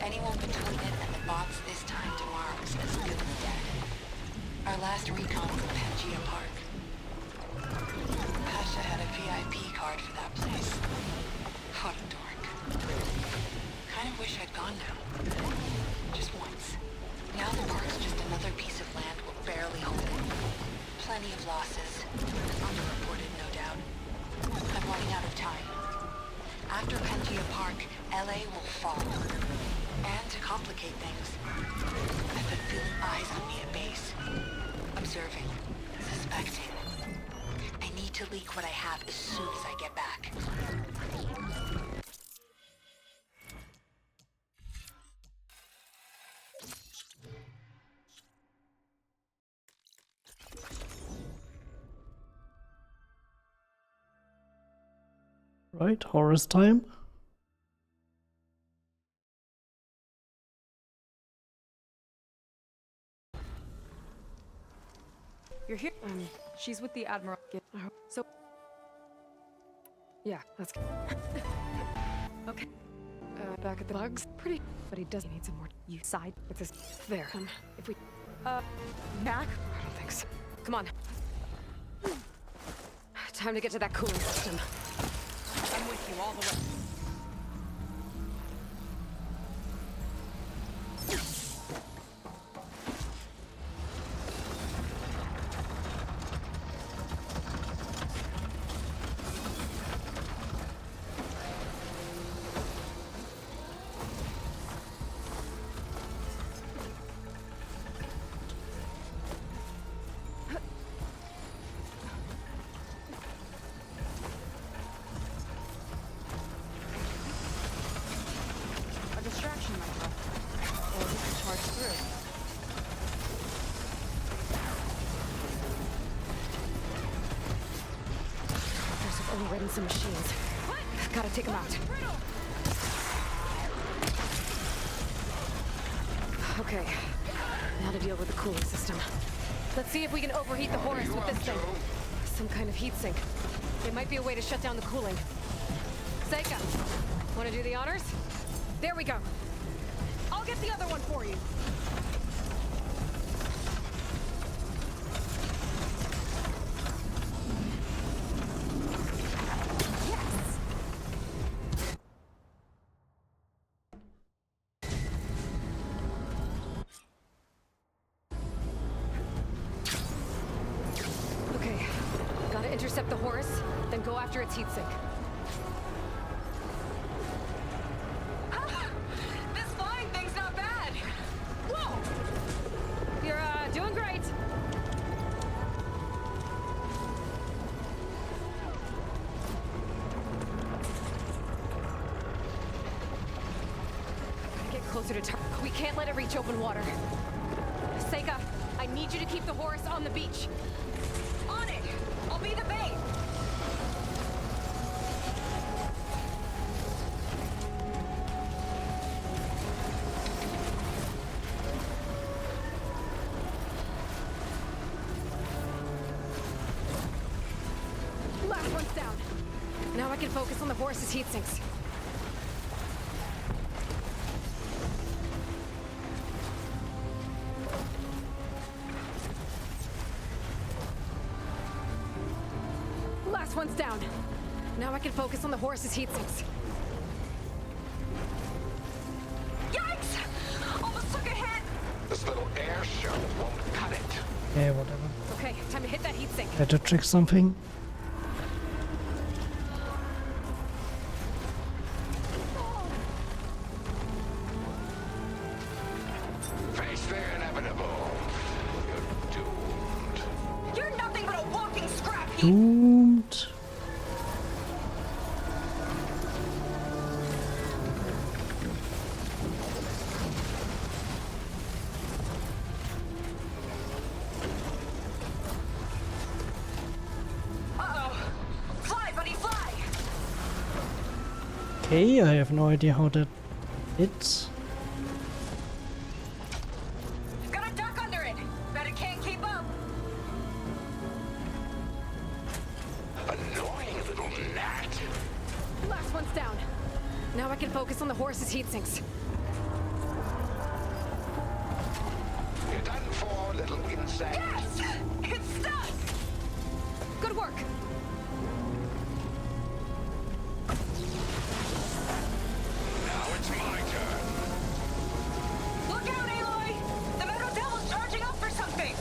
S6: Anyone between it and the bots this time tomorrow is as good as dead. Our last recon was in Pangea Park. Pasha had a VIP card for that place. What a dork. Kind of wish I'd gone now. Just once. Now the park's just another piece of land we're barely holding. Plenty of losses. Underreported, no doubt. I'm running out of time. After Pangea Park, LA will fall. And to complicate things, I've been feeling eyes on me at base. Observing. Suspecting. I need to leak what I have as soon as I get back.
S1: Right, Horus time.
S4: You're here. She's with the Admiral. So. Yeah, that's good. Okay. Back at the bugs. Pretty. But he does need some more. You side with this. There. If we. Back? I don't think so. Come on. Time to get to that cooling system. I'm with you all the way. Overridden some machines. Gotta take them out. Okay, now to deal with the cooling system. Let's see if we can overheat the Horus with this thing. Some kind of heat sink. It might be a way to shut down the cooling. Seika, wanna do the honors? There we go. I'll get the other one for you. Intercept the Horus, then go after its heat sink.
S2: This flying thing's not bad.
S4: Whoa! You're doing great. Gotta get closer to target. We can't let it reach open water. Seika, I need you to keep the Horus on the beach.
S2: On it! I'll be the bait!
S4: Last one's down. Now I can focus on the Horus's heat sinks. Last one's down. Now I can focus on the Horus's heat sinks.
S2: Yikes! Almost took a hit!
S5: This little air show won't cut it.
S1: Yeah, whatever.
S4: Okay, time to hit that heat sink.
S1: Had to trick something.
S5: Face the inevitable. You're doomed.
S2: You're nothing but a walking scrap heap!
S1: Doomed.
S2: Uh-oh! Fly, buddy, fly!
S1: Okay, I have no idea how that hits.
S2: Gotta duck under it! Bet it can't keep up!
S5: Annoying little gnat.
S4: Last one's down. Now I can focus on the Horus's heat sinks.
S5: You're done for, little insect.
S2: Yes! It's stuck!
S4: Good work.
S5: Now it's my turn.
S2: Look out, Aloy! The Metal Devil's charging up for something!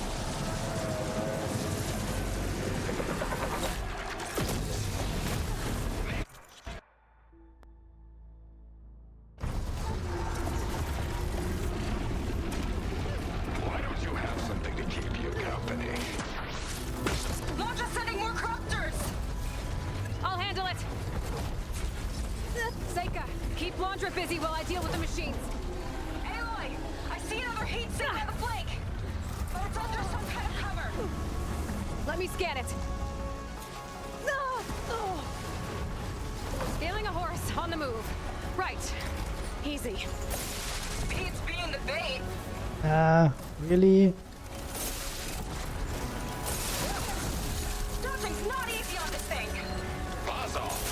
S5: Why don't you have something to keep you company?
S2: Launch is sending more corruptors!
S4: I'll handle it. Seika, keep Laundra busy while I deal with the machines.
S2: Aloy! I see another heat sink on the flank! But it's under some kind of cover!
S4: Let me scan it. Right. Easy.
S10: Pete's being the bait.
S1: Really?
S10: Dodging's not easy on this thing.
S5: Buzz off.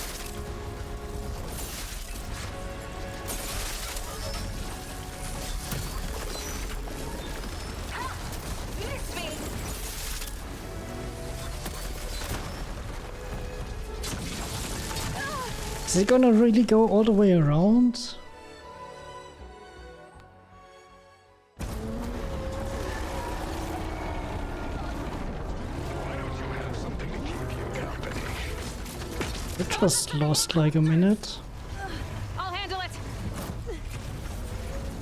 S10: Ha! Missed me.
S1: Is it gonna really go all the way around?
S5: Why don't you have something to keep you company?
S1: It just lost like a minute.
S4: I'll handle it.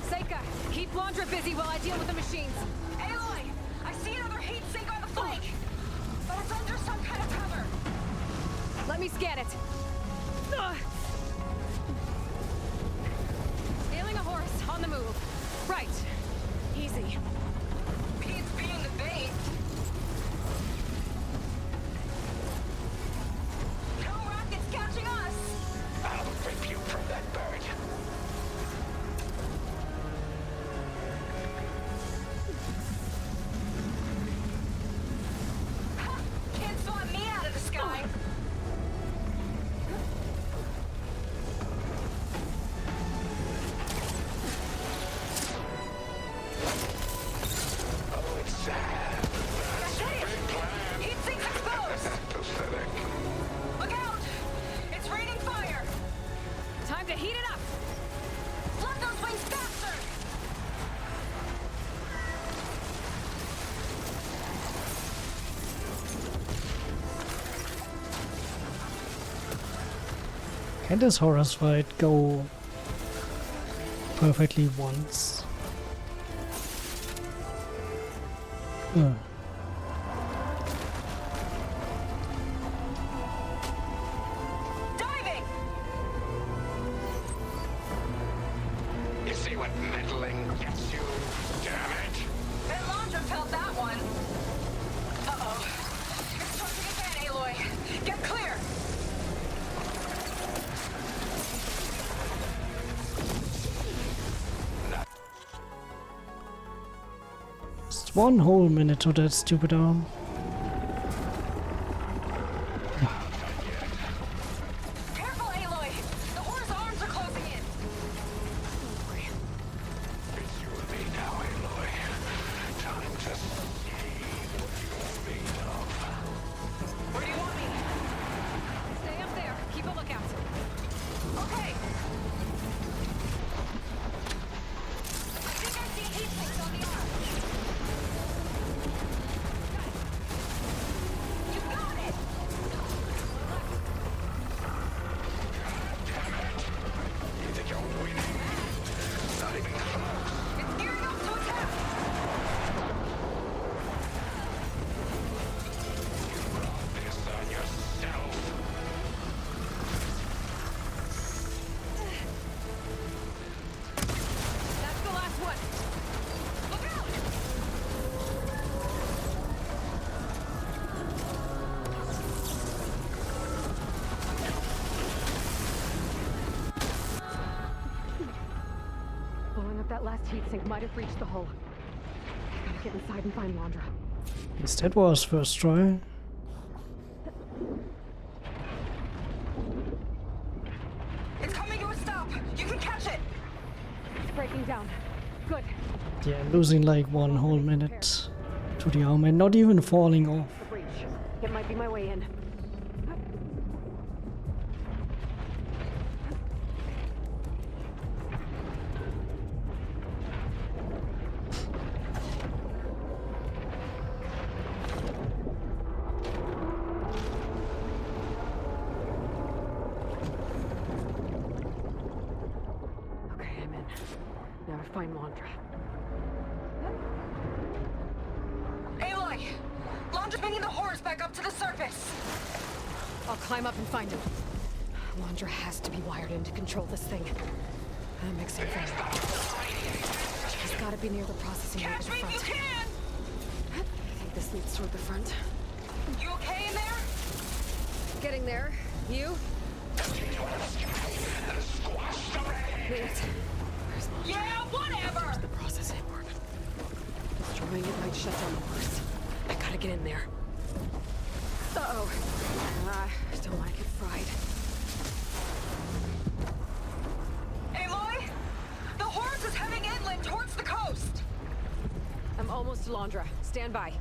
S4: Seika, keep Londra busy while I deal with the machines.
S10: Aloy, I see another heat sink on the flank, but it's under some kind of cover.
S4: Let me scan it. Ugh. Scaling a horse on the move. Right. Easy.
S10: Pete's being the bait. No rockets catching us.
S5: I'll rip you from that bird.
S10: Ha! Can't swat me out of the sky.
S5: Oh, it's sad.
S10: That's it. Heat sink's exposed.
S5: Pathetic.
S10: Look out! It's raining fire.
S4: Time to heat it up.
S10: Flood those wings faster.
S1: Can this Horus fight go perfectly once?
S10: Diving.
S5: You see what meddling gets you? Damn it!
S10: Bet Londra felt that one. Uh-oh. It's charging again, Aloy. Get clear.
S1: Just one whole minute to that stupid arm.
S10: Careful, Aloy. The horse arms are closing in.
S5: It's you and me now, Aloy. Time to see what you're made of.
S10: Where do you want me?
S4: Stay up there. Keep a lookout.
S10: Okay. I think I see heat sinks on the arm. You got it!
S5: You think you're winning? Not even close.
S10: It's gearing up to attack!
S5: This on yourself.
S4: That's the last one. Look out! Blowing up that last heat sink might have reached the hull. Gotta get inside and find Londra.
S1: Yes, that was first try.
S10: It's coming to a stop! You can catch it!
S4: It's breaking down. Good.
S1: Yeah, losing like one whole minute to the arm and not even falling off.
S4: The breach. It might be my way in. Okay, I'm in. Now to find Londra.
S10: Aloy! Londra's bringing the horse back up to the surface!
S4: I'll climb up and find him. Londra has to be wired in to control this thing. That makes sense. She's gotta be near the processing unit at
S10: Catch
S4: the
S10: me if
S4: front.
S10: you can!
S4: I think this leads toward the front.
S10: You okay in there?
S4: Getting there. You? Where's Mom?
S2: Yeah, whatever!
S4: The processing orb. Destroying it might shut down the horse. I gotta get in there. Uh-oh. I don't want to get fried.
S2: Aloy! The horse is heading inland towards the coast!
S4: I'm almost to Londra. Stand by.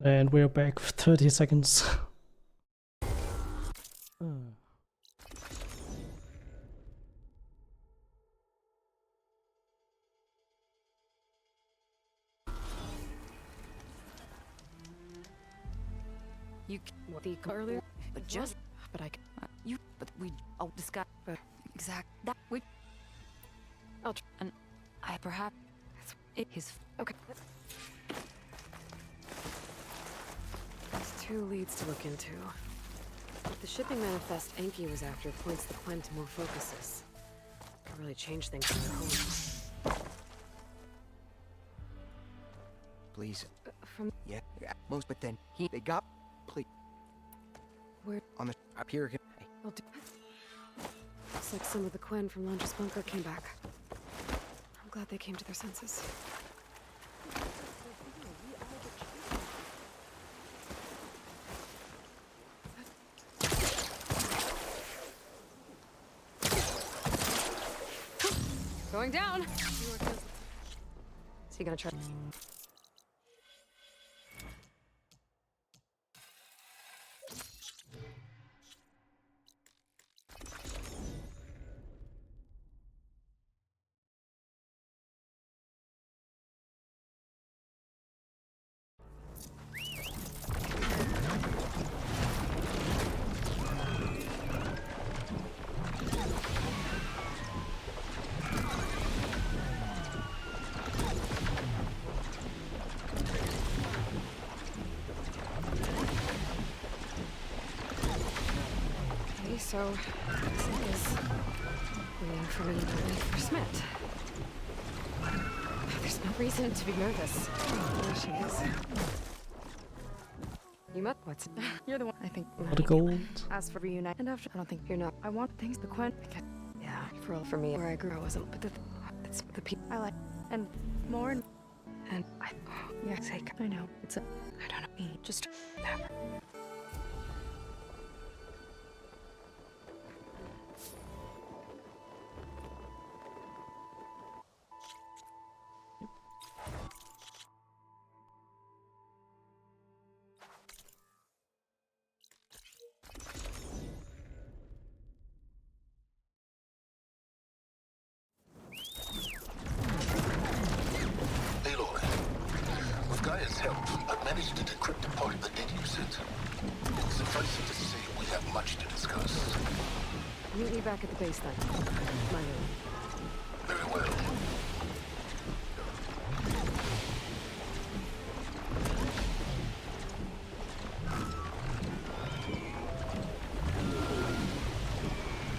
S1: And we're back for 30 seconds.
S4: You what the earlier, but just, but I can, you, but we, oh, discuss, but exact that we, I'll try, and I perhaps it his okay. There's 2 leads to look into. The shipping manifest Enki was after points the Quen to more focuses. Could really change things for their home.
S12: Please.
S4: From
S12: Yeah, most, but then they got. Please.
S4: Where?
S12: On the up here. Hey.
S4: I'll do. Looks like some of the Quen from Londra's bunker came back. I'm glad they came to their senses. Going down. Is he gonna try? So, Zink is waiting for me to leave for Smith. There's no reason to be nervous. There she is. You met what's?
S2: You're the one I think.
S1: For the gold.
S2: As for reunite, and after, I don't think you're not. I want things the Quen.
S4: Yeah, for me, where I grew, I wasn't. But it's the people
S2: I like, and more, and
S4: I.
S2: your sake. I know it's a.
S4: I don't know.
S2: Just.
S13: I've managed to decrypt the part that did use it. Suffice it to say, we have much to discuss.
S4: Meet me back at the base then. My room.
S13: Very well.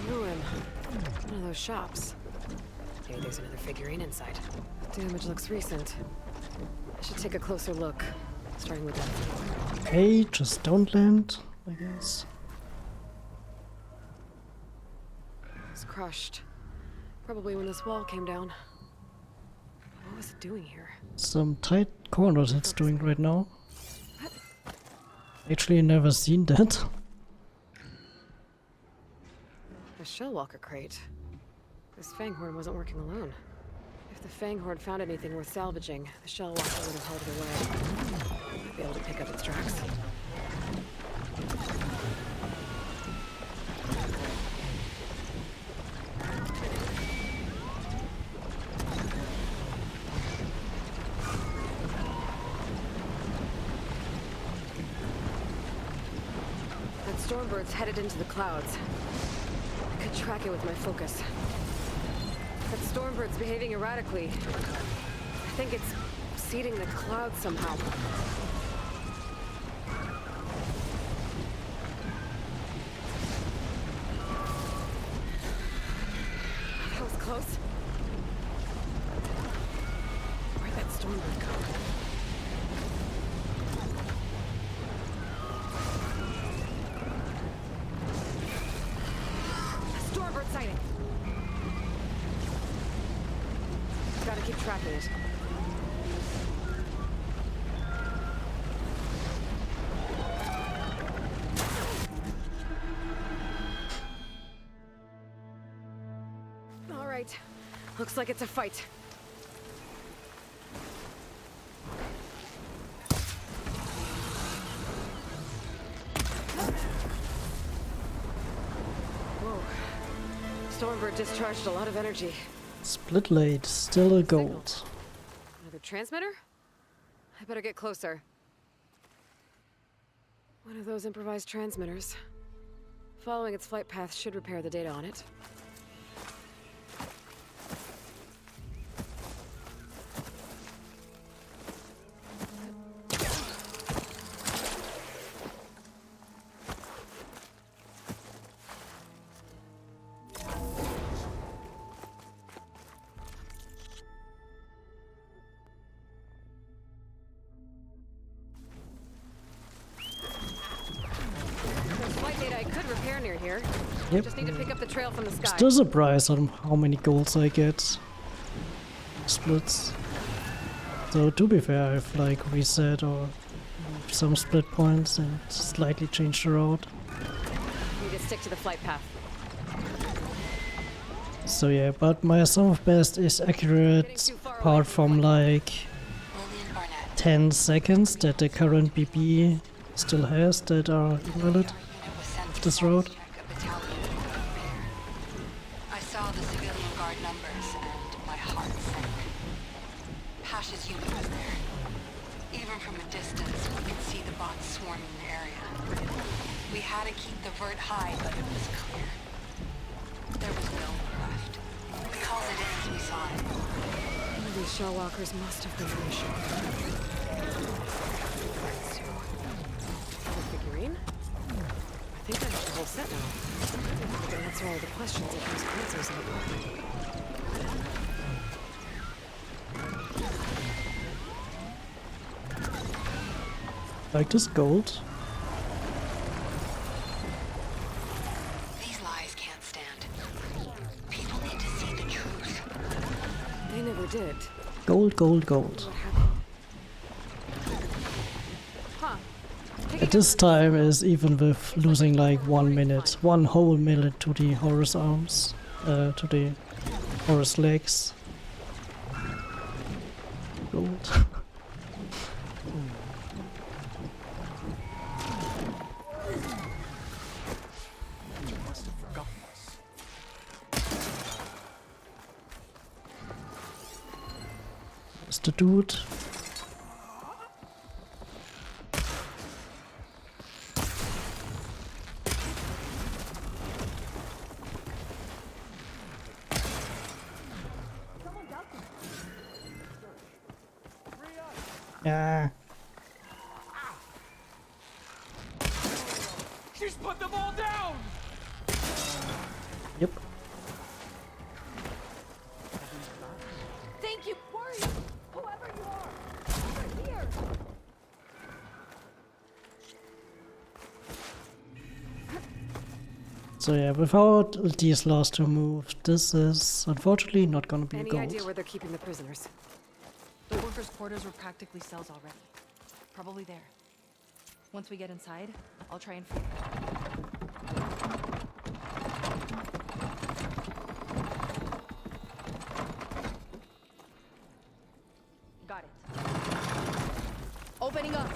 S4: Ruin. One of those shops. Maybe there's another figurine inside. Damage looks recent. I should take a closer look, starting with that.
S1: Hey, just don't land, I guess.
S4: It's crushed. Probably when this wall came down. What was it doing here?
S1: Some tight corners it's doing right now. Actually, never seen that.
S4: A Shellwalker crate. This Fanghorn wasn't working alone. If the Fanghorn found anything worth salvaging, the Shellwalker would have hauled it away. Might be able to pick up its tracks. Stormbird's headed into the clouds. I could track it with my focus. But Stormbird's behaving erratically. I think it's seeding the clouds somehow. That was close. Where'd that Stormbird go? Stormbird sighting. Gotta keep tracking it. All right. Looks like it's a fight. Whoa. Stormbird discharged a lot of energy.
S1: Split blade, still a gold.
S4: Another transmitter? I better get closer. One of those improvised transmitters. Following its flight path should repair the data on it. There's flight data I could repair near here.
S1: Yep.
S4: Just need to pick up the trail from the sky.
S1: Still surprised on how many golds I get. Splits. So to be fair, I've like reset or moved some split points and slightly changed the route.
S4: Need to stick to the flight path.
S1: So yeah, but my sum of best is accurate apart from like 10 seconds that the current BB still has that are invalid of this route.
S6: I saw the civilian guard numbers and my heart sank. Pash's unit was there. Even from a distance, we could see the bots swarming the area. We had to keep the vert high, but it was clear. There was no one left. We called it in as we saw it.
S4: One of these shellwalkers must have been reassured. The figurine? I think I have the whole set now. I can answer all the questions if those answers in the book.
S1: Like this gold.
S6: These lies can't stand. People need to see the truth.
S4: They never did.
S1: Gold, gold, gold.
S4: What happened? Huh.
S1: At this time is even with losing like 1 minute, 1 whole minute to the Horus arms, to the Horus legs. Gold. There's the dude. Yeah.
S3: She's put them all down!
S1: Yep.
S4: Thank you, warrior! Whoever you are! Over here!
S1: So yeah, without these last two moves, this is unfortunately not gonna be a
S4: Any
S1: gold.
S4: idea where they're keeping the prisoners?
S9: The workers' quarters were practically cells already. Probably there. Once we get inside, I'll try and free them.
S4: Got it. Opening up.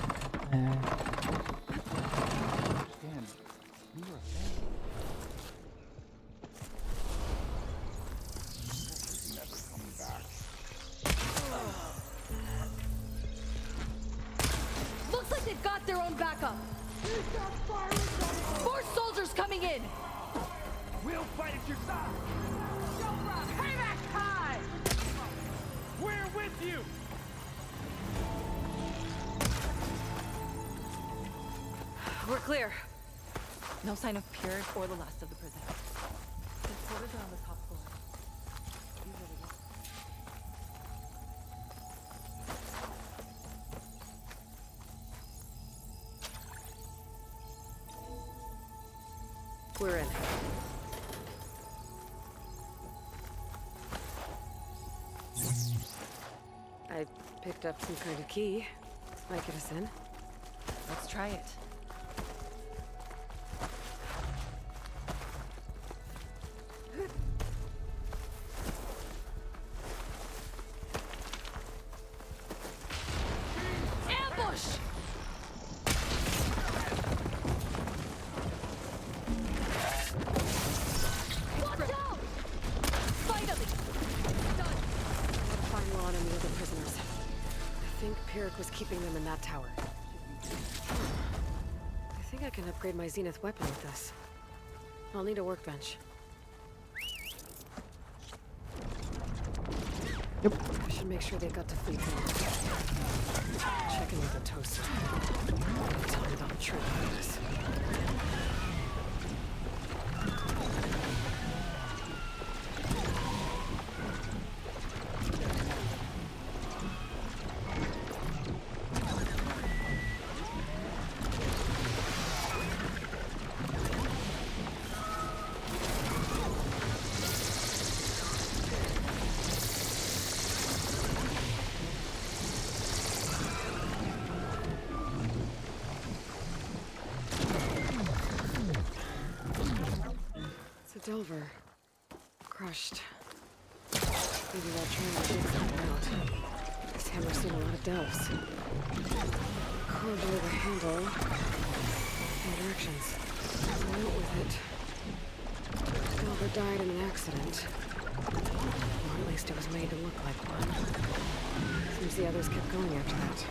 S4: Looks like they've got their own backup. More soldiers coming in!
S3: We'll fight at your side.
S4: Payback time!
S3: We're with you.
S9: We're clear. No sign of Pierre or the last of the prisoners. The quarters are on the top floor. You really get
S4: We're in. I picked up some kind of key. Might get us in.
S9: Let's try it.
S4: Ambush! Watch out! Finally! Done. Find Lon and the other prisoners. I think Pyrrhic was keeping them in that tower. I think I can upgrade my Zenith weapon with this. I'll need a workbench.
S1: Yep.
S4: I should make sure they got to Fleet Hall. Check in with the toaster. Tell me about the truth about this. Delver. Crushed. Maybe while trying to dig something out. This hammer's seen a lot of delves. Cord below the handle. And directions. There's a note with it. Delver died in an accident. Or at least it was made to look like one. Seems the others kept going after that.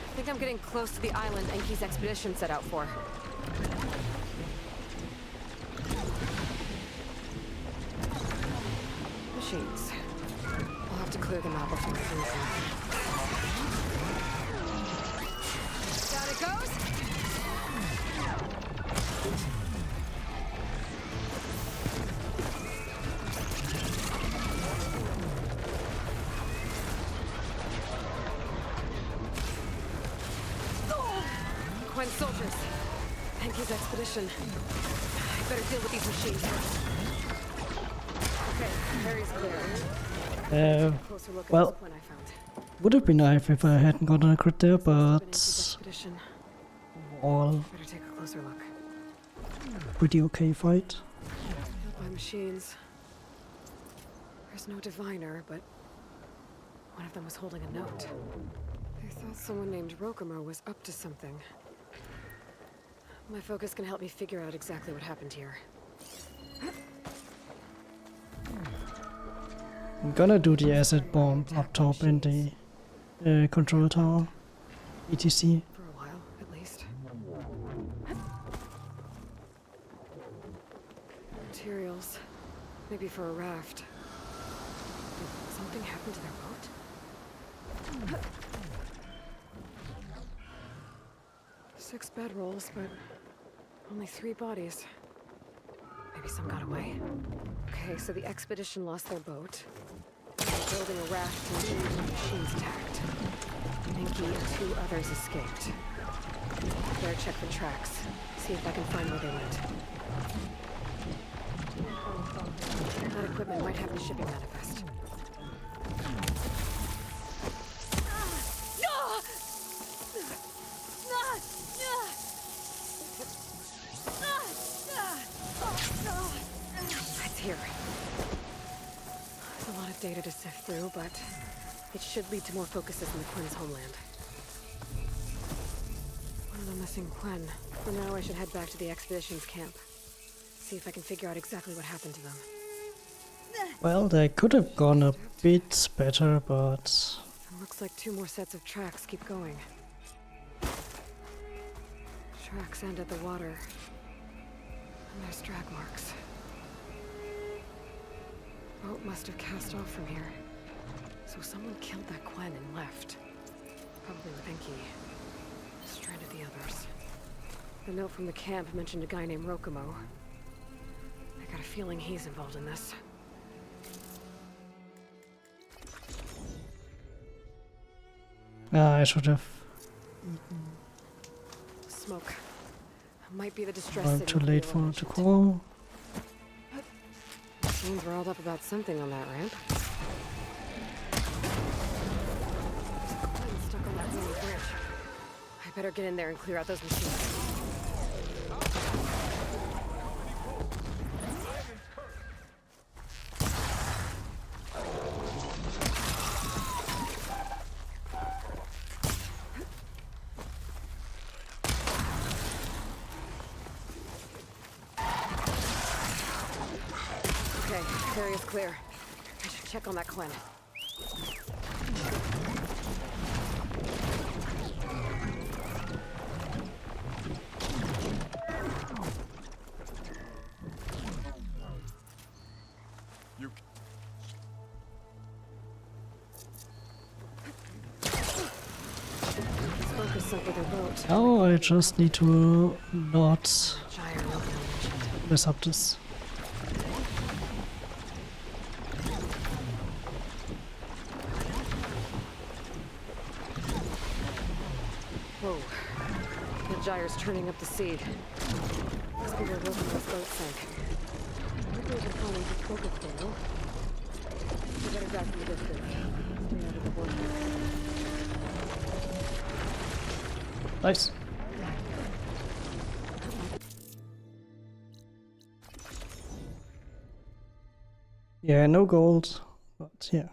S4: I think I'm getting close to the island Enki's expedition set out for. Machines. I'll have to clear them out before I finish them. Down it goes! Quinn's soldiers. Enki's expedition. I better deal with these machines. Okay, Harry's clear. Closer look at
S1: Well,
S4: this Quinn I found.
S1: would have been nice if I hadn't gotten a crit there, but
S4: Expedition.
S1: all
S4: Better take a closer look.
S1: pretty okay fight.
S4: Built by machines. There's no diviner, but one of them was holding a note. I thought someone named Rokamer was up to something. My focus can help me figure out exactly what happened here.
S1: I'm gonna do the acid bomb up top in the control tower, etc.
S4: For a while, at least. Materials. Maybe for a raft. Did something happen to their boat? 6 bedrolls, but only 3 bodies. Maybe some got away. Okay, so the expedition lost their boat. They're building a raft to leave when the machines attacked. Enki and 2 others escaped. Better check the tracks. See if I can find where they went. That equipment might have the shipping manifest. It's here. There's a lot of data to sift through, but it should lead to more focuses in the Quinn's homeland. One of the missing Quinn. For now, I should head back to the expedition's camp. See if I can figure out exactly what happened to them.
S1: Well, they could have gone a bit better, but
S4: It looks like 2 more sets of tracks keep going. Tracks end at the water. And there's drag marks. Boat must have cast off from here. So someone killed that Gwen and left. Probably with Enki. Stranded the others. The note from the camp mentioned a guy named Rokomo. I got a feeling he's involved in this.
S1: I should have
S4: Smoke. Might be the distress
S1: gone
S4: signal
S1: too late
S4: Theo
S1: for to
S4: mentioned.
S1: call.
S4: Seems riled up about something on that ramp. There's stuck on that rolling bridge. I better get in there and clear out those machines. Okay, area's clear. I should check on that Gwen. Focus up with her boat.
S1: Oh, I just need to not mess up this.
S4: Whoa. The gyre's turning up the sea. Must be where Rokomo's boat sank. Maybe we can call him to focus there, no? We better dive from the distance. Stay out of the water.
S1: Nice. Yeah, no gold, but yeah.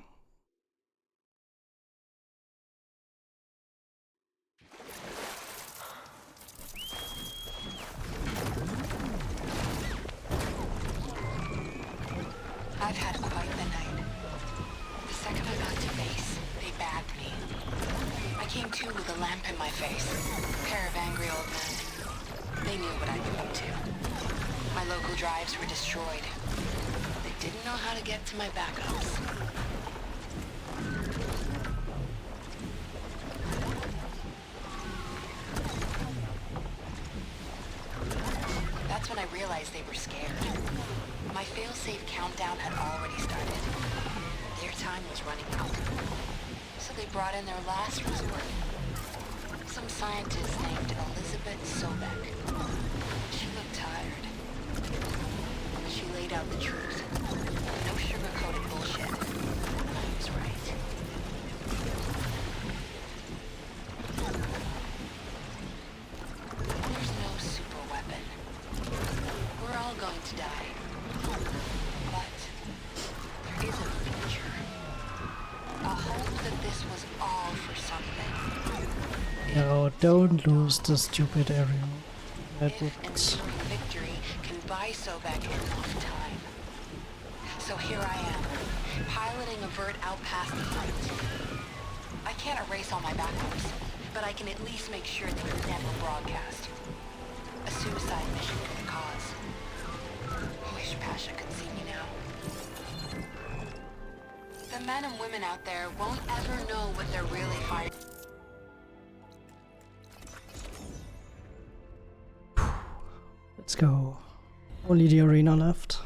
S6: I've had quite the night. The second I got to base, they bagged me. I came to with a lamp in my face. A pair of angry old men. They knew what I'd been up to. My local drives were destroyed. They didn't know how to get to my backups. That's when I realized they were scared. My fail-safe countdown had already started. Their time was running out. So they brought in their last resort. Some scientist named Elizabeth Sobek. She looked tired. She laid out the truth. No sugar-coated bullshit. I was right. There's no super weapon. We're all going to die. But there is a future. A hope that this was all for something.
S1: No, don't lose the stupid area. That
S6: If
S1: would...
S6: ensuring victory can buy Sobek enough time. So here I am, piloting a vert out past the front. I can't erase all my backups, but I can at least make sure they can never broadcast. A suicide mission for the cause. I wish Pasha could see me now. The men and women out there won't ever know what they're really fighting.
S1: Let's go. Only the arena left.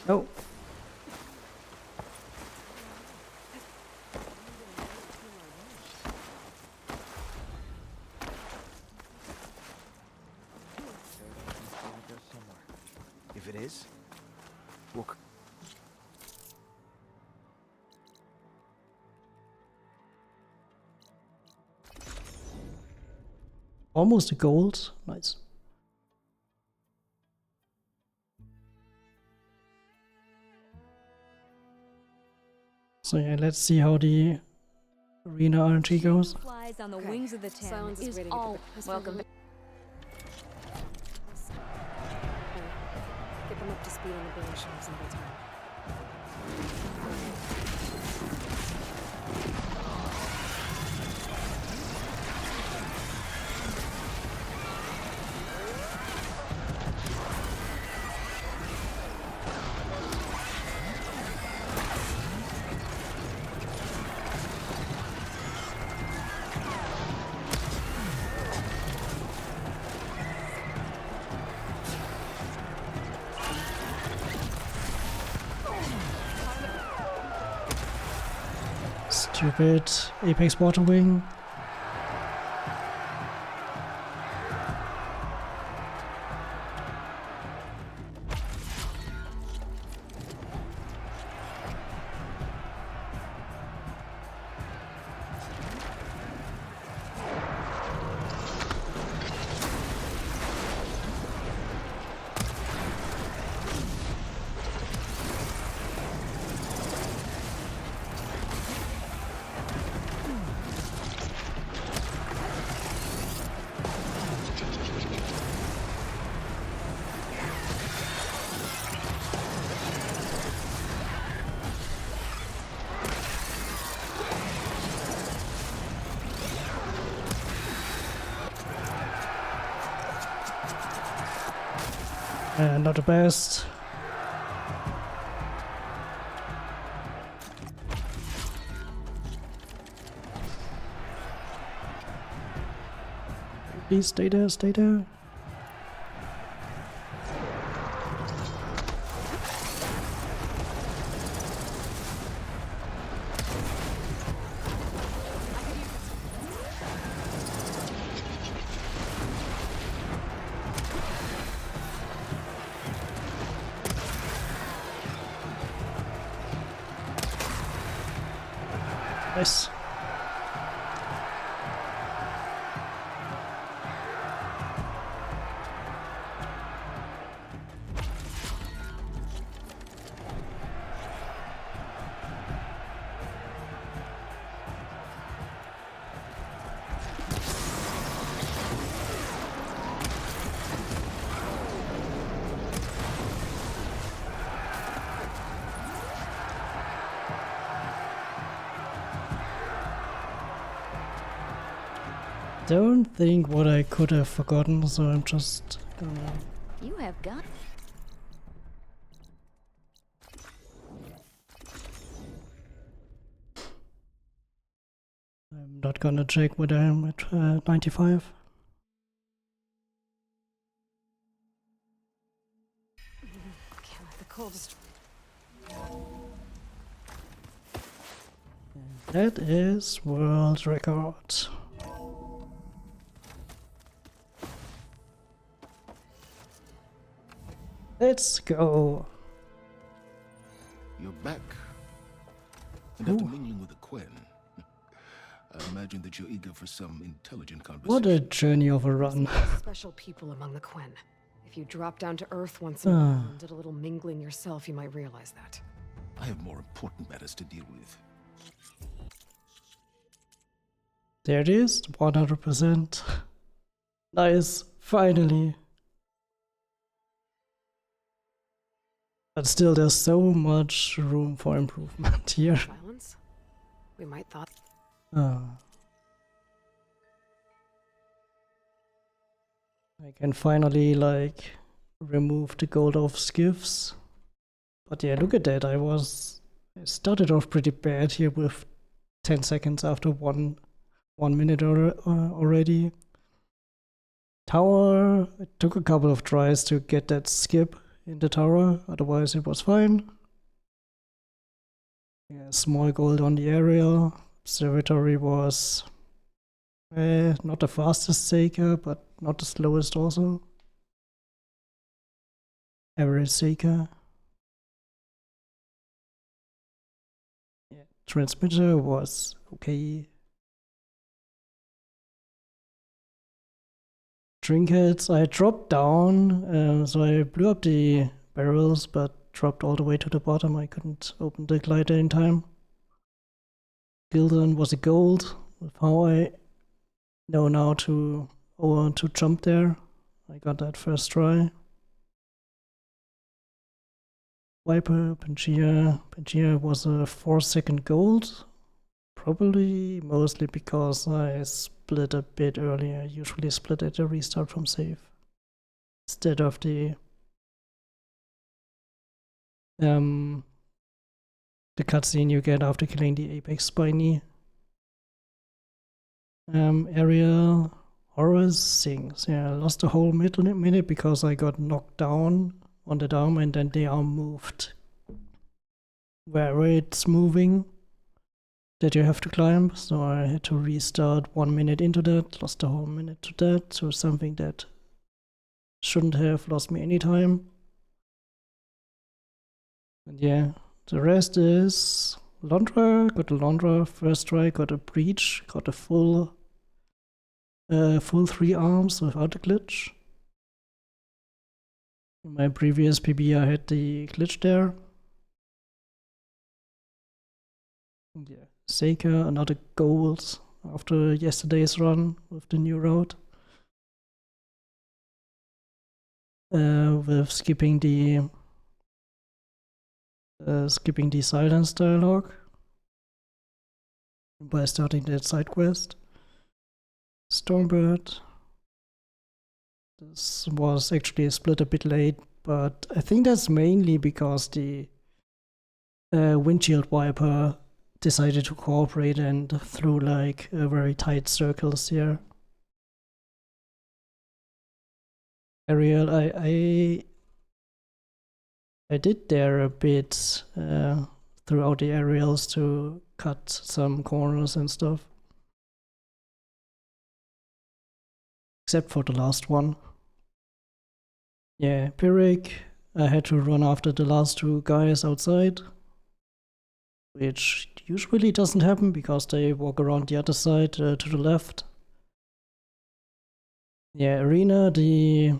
S1: Oh.
S12: If it is, we'll...
S1: Almost a gold. Nice. So yeah, let's see how the arena RNG goes.
S2: Flies on the wings of the town.
S4: Silence is waiting
S2: all
S4: at the
S2: welcome.
S4: Get them up to speed on the billing shelves in no time.
S1: Stupid Apex Water Wing. Not the best. Please stay there, stay there. Nice. Don't think what I could have forgotten, so I'm just gonna...
S8: You have got...
S1: I'm not gonna check whether I'm at 95.
S4: Can't let the cold destroy.
S1: That is world record. Let's go.
S13: You're back. And after mingling with a Quen, I imagine that you're eager for some intelligent conversation.
S1: What a journey of a run.
S4: Special people among the Quen. If you drop down to Earth once in a while and did a little mingling yourself, you might realize that.
S13: I have more important matters to deal with.
S1: There it is, 100%. Nice, finally. But still, there's so much room for improvement here.
S4: Silence? We might thought...
S1: I can finally, like, remove the gold off skiffs. But yeah, look at that, I started off pretty bad here with 10 seconds after one minute already. Tower, it took a couple of tries to get that skip in the tower, otherwise it was fine. Yeah, small gold on the aerial. Observatory was not the fastest Seeker, but not the slowest also. Average Seeker. Yeah, transmitter was okay. Trinkets, I dropped down, so I blew up the barrels, but dropped all the way to the bottom. I couldn't open the glider in time. Gildan was a gold with how I know now to jump there. I got that first try. Viper, Pangea. Pangea was a 4-second gold. Probably mostly because I split a bit earlier. I usually split at a restart from save. Instead of the cutscene you get after killing the apex spiny. Aerial horror sings. Yeah, I lost a whole minute because I got knocked down on the arm and then the arm moved where it's moving that you have to climb. So I had to restart 1 minute into that, lost a whole minute to that, so something that shouldn't have lost me any time. And yeah, the rest is Londra. Got a Londra first try, got a breach, got a full 3 arms without a glitch. In my previous PB I had the glitch there. And yeah, Seika, another gold after yesterday's run with the new road. With skipping the silence dialogue by starting that side quest. Stormbird. This was actually split a bit late, but I think that's mainly because the windshield wiper decided to cooperate and threw like very tight circles here. Aerial, I did there a bit throughout the aerials to cut some corners and stuff. Except for the last one. Yeah, Pyrrhic, I had to run after the last 2 guys outside, which usually doesn't happen because they walk around the other side to the left. Yeah, Arena, the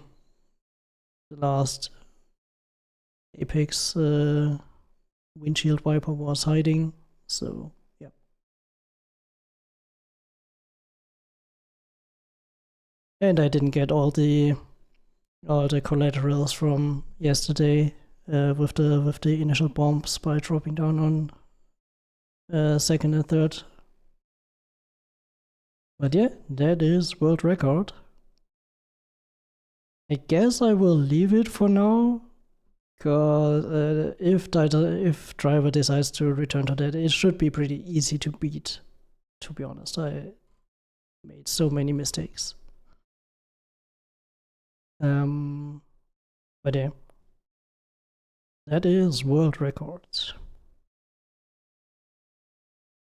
S1: last apex windshield wiper was hiding, so yeah. And I didn't get all the collaterals from yesterday with the initial bombs by dropping down on second and third. But yeah, that is world record. I guess I will leave it for now, because if driver decides to return to that, it should be pretty easy to beat. To be honest, I made so many mistakes. But yeah, that is world records.